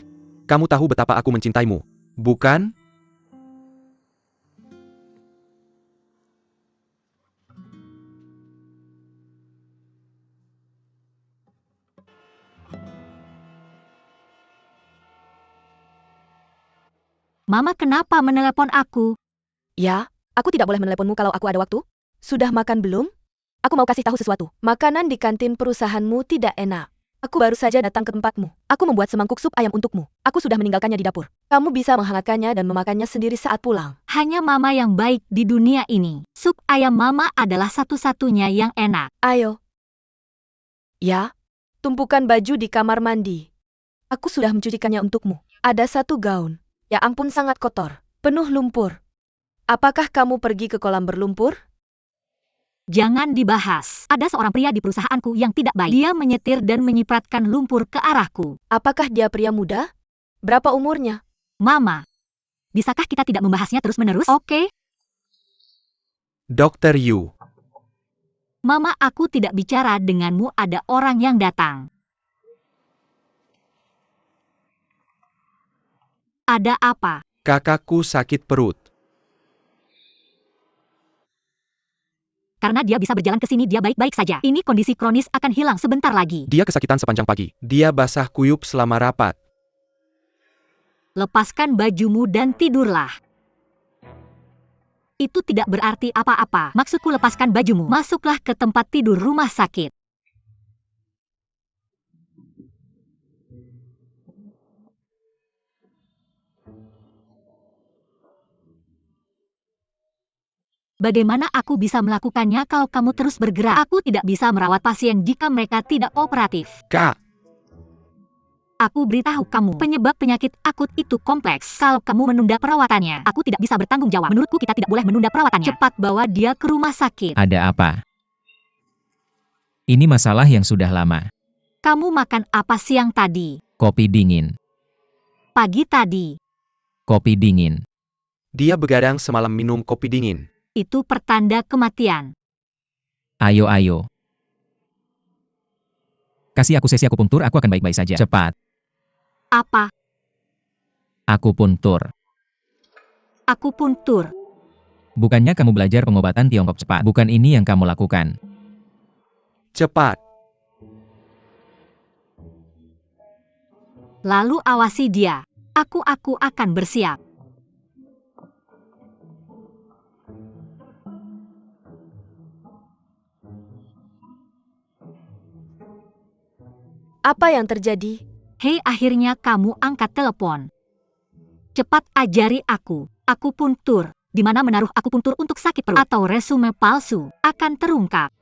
Kamu tahu betapa aku mencintaimu, bukan?
Mama kenapa menelepon aku?
Ya, aku tidak boleh meneleponmu kalau aku ada waktu. Sudah makan belum? Aku mau kasih tahu sesuatu. Makanan di kantin perusahaanmu tidak enak. Aku baru saja datang ke tempatmu. Aku membuat semangkuk sup ayam untukmu. Aku sudah meninggalkannya di dapur. Kamu bisa menghangatkannya dan memakannya sendiri saat pulang.
Hanya mama yang baik di dunia ini. Sup ayam mama adalah satu-satunya yang enak.
Ayo. Ya, tumpukan baju di kamar mandi. Aku sudah mencucikannya untukmu. Ada satu gaun. Ya ampun, sangat kotor. Penuh lumpur. Apakah kamu pergi ke kolam berlumpur?
Jangan dibahas. Ada seorang pria di perusahaanku yang tidak baik. Dia menyetir dan menyipratkan lumpur ke arahku.
Apakah dia pria muda? Berapa umurnya?
Mama, bisakah kita tidak membahasnya terus-menerus? Oke?
Dr. Yu.
Mama, aku tidak bicara denganmu, ada orang yang datang. Ada apa?
Kakakku sakit perut.
Karena dia bisa berjalan ke sini, dia baik-baik saja. Ini kondisi kronis akan hilang sebentar lagi.
Dia kesakitan sepanjang pagi. Dia basah kuyup selama rapat.
Lepaskan bajumu dan tidurlah. Itu tidak berarti apa-apa. Maksudku lepaskan bajumu. Masuklah ke tempat tidur rumah sakit. Bagaimana aku bisa melakukannya kalau kamu terus bergerak? Aku tidak bisa merawat pasien jika mereka tidak kooperatif.
Kak,
Aku beritahu kamu, penyebab penyakit akut itu kompleks. Kalau kamu menunda perawatannya, aku tidak bisa bertanggung jawab. Menurutku kita tidak boleh menunda perawatannya. Cepat bawa dia ke rumah sakit.
Ada apa? Ini masalah yang sudah lama.
Kamu makan apa siang tadi?
Kopi dingin.
Pagi tadi.
Kopi dingin.
dia begadang semalam minum kopi dingin.
Itu pertanda kematian.
Ayo, ayo. Kasih aku sesi akupunktur, aku akan baik-baik saja. Cepat.
Apa?
Akupuntur.
Akupuntur.
Bukannya kamu belajar pengobatan Tiongkok cepat? Bukan ini yang kamu lakukan.
Cepat.
Lalu awasi dia. Aku akan bersiap.
Apa yang terjadi?
Hei, akhirnya kamu angkat telepon. Cepat ajari aku. Akupuntur. Di mana menaruh akupuntur untuk sakit perut atau resume palsu akan terungkap.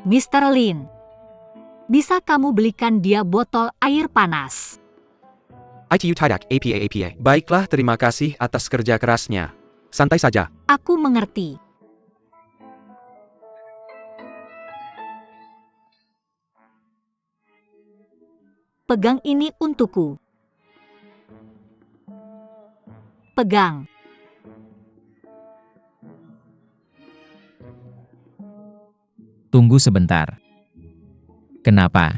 Mr. Lin. Bisa kamu belikan dia botol air panas?
ITU tidak, APA. Baiklah, terima kasih atas kerja kerasnya. Santai saja.
Aku mengerti. Pegang ini untukku. Pegang.
Tunggu sebentar. Kenapa?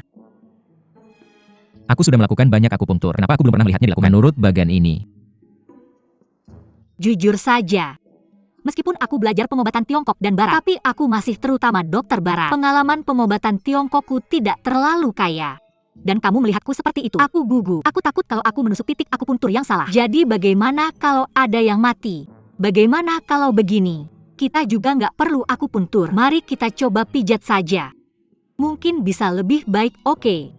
Aku sudah melakukan banyak akupunktur. Kenapa aku belum pernah melihatnya dilakukan? Menurut bagian ini.
Jujur saja. Meskipun aku belajar pengobatan Tiongkok dan Barat, tapi aku masih terutama dokter Barat. Pengalaman pengobatan Tiongkokku tidak terlalu kaya. Dan kamu melihatku seperti itu. Aku gugup. Aku takut kalau aku menusuk titik akupuntur yang salah. Jadi bagaimana kalau ada yang mati? Bagaimana kalau begini? Kita juga nggak perlu akupuntur. Mari kita coba pijat saja. Mungkin bisa lebih baik, oke?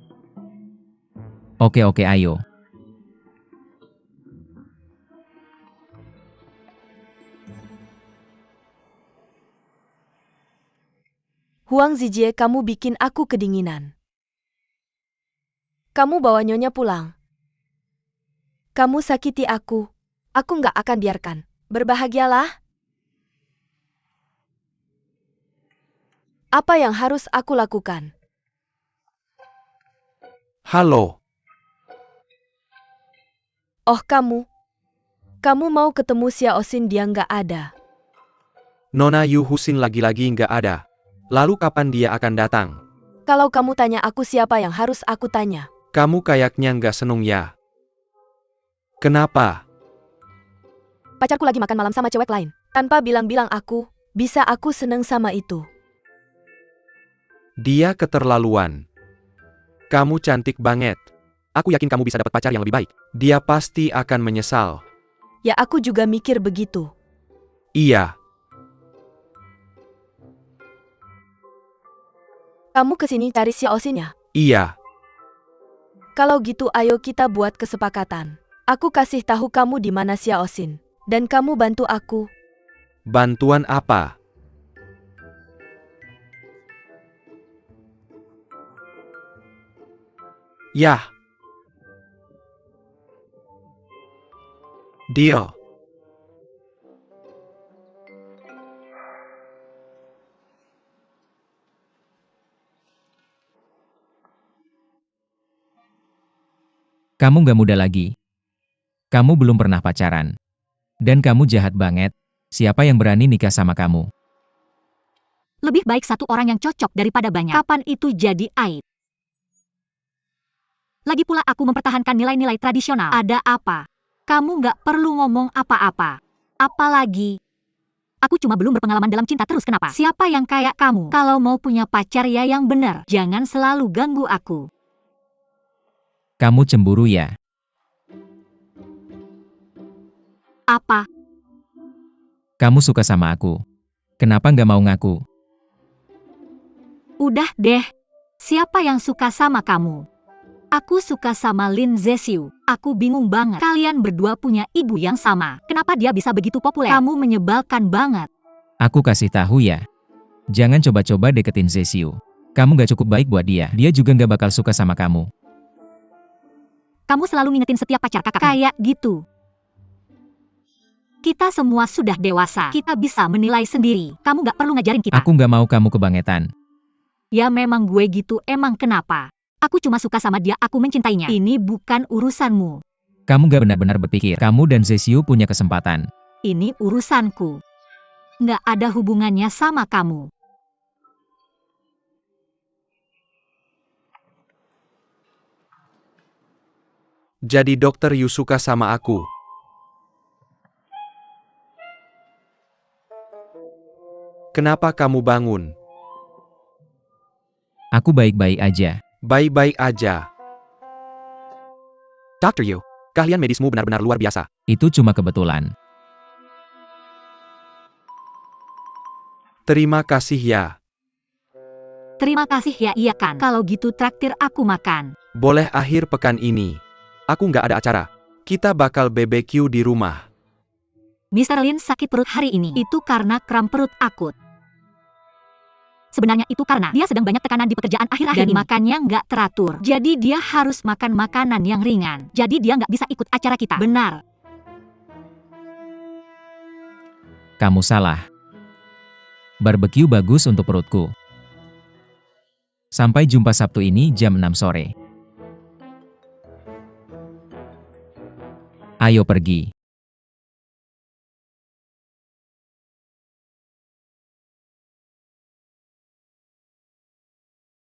Oke, ayo.
Huang Zijie, kamu bikin aku kedinginan. Kamu bawa Nyonya pulang. Kamu sakiti aku. Aku nggak akan biarkan. Berbahagialah. Apa yang harus aku lakukan?
Halo.
Oh, kamu. Kamu mau ketemu Xiaoxin, dia nggak ada.
Nona Yu Husin lagi-lagi nggak ada. Lalu kapan dia akan datang?
Kalau kamu tanya aku siapa yang harus aku tanya?
Kamu kayaknya nggak seneng ya. Kenapa?
Pacarku lagi makan malam sama cewek lain. Tanpa bilang-bilang bisa aku seneng sama itu.
Dia keterlaluan. Kamu cantik banget. Aku yakin kamu bisa dapat pacar yang lebih baik. Dia pasti akan menyesal.
Ya, aku juga mikir begitu.
Iya.
Kamu kesini cari Xiaoxin ya?
Iya.
Kalau gitu ayo kita buat kesepakatan. Aku kasih tahu kamu di mana Xiaoxin. Dan kamu bantu aku.
Bantuan apa? Yah. Deal.
Kamu gak muda lagi. Kamu belum pernah pacaran. Dan kamu jahat banget. Siapa yang berani nikah sama kamu?
Lebih baik satu orang yang cocok daripada banyak. Kapan itu jadi aib? Lagi pula aku mempertahankan nilai-nilai tradisional. Ada apa? Kamu nggak perlu ngomong apa-apa. Apalagi, aku cuma belum berpengalaman dalam cinta terus kenapa? Siapa yang kayak kamu? Kalau mau punya pacar ya yang bener. Jangan selalu ganggu aku.
Kamu cemburu ya?
Apa?
Kamu suka sama aku. Kenapa nggak mau ngaku?
Udah deh. Siapa yang suka sama kamu? Aku suka sama Lin Zesiu. Aku bingung banget. Kalian berdua punya ibu yang sama. Kenapa dia bisa begitu populer? Kamu menyebalkan banget.
Aku kasih tahu ya. Jangan coba-coba deketin Zesiu. Kamu gak cukup baik buat dia. Dia juga gak bakal suka sama kamu.
Kamu selalu ngingetin setiap pacar kakak kayak gitu. Kita semua sudah dewasa. Kita bisa menilai sendiri. Kamu gak perlu ngajarin kita.
Aku gak mau kamu kebangetan.
Ya memang gue gitu, emang kenapa? Aku cuma suka sama dia, aku mencintainya. Ini bukan urusanmu.
Kamu gak benar-benar berpikir. Kamu dan Zesiu punya kesempatan.
Ini urusanku. Nggak ada hubungannya sama kamu.
Jadi dokter Yu suka sama aku. Kenapa kamu bangun?
Aku baik-baik aja.
Baik-baik aja. Dr. Yu, keahlian medismu benar-benar luar biasa.
Itu cuma kebetulan.
Terima kasih ya.
Terima kasih ya, iya kan. Kalau gitu traktir aku makan.
Boleh akhir pekan ini. Aku nggak ada acara. Kita bakal BBQ di rumah.
Mr. Lin sakit perut hari ini. Itu karena kram perut akut. Sebenarnya itu karena dia sedang banyak tekanan di pekerjaan akhir-akhir ini. Makannya nggak teratur. Jadi dia harus makan makanan yang ringan. Jadi dia nggak bisa ikut acara kita. Benar.
Kamu salah. Barbeque bagus untuk perutku. Sampai jumpa Sabtu ini jam 6 sore. Ayo pergi.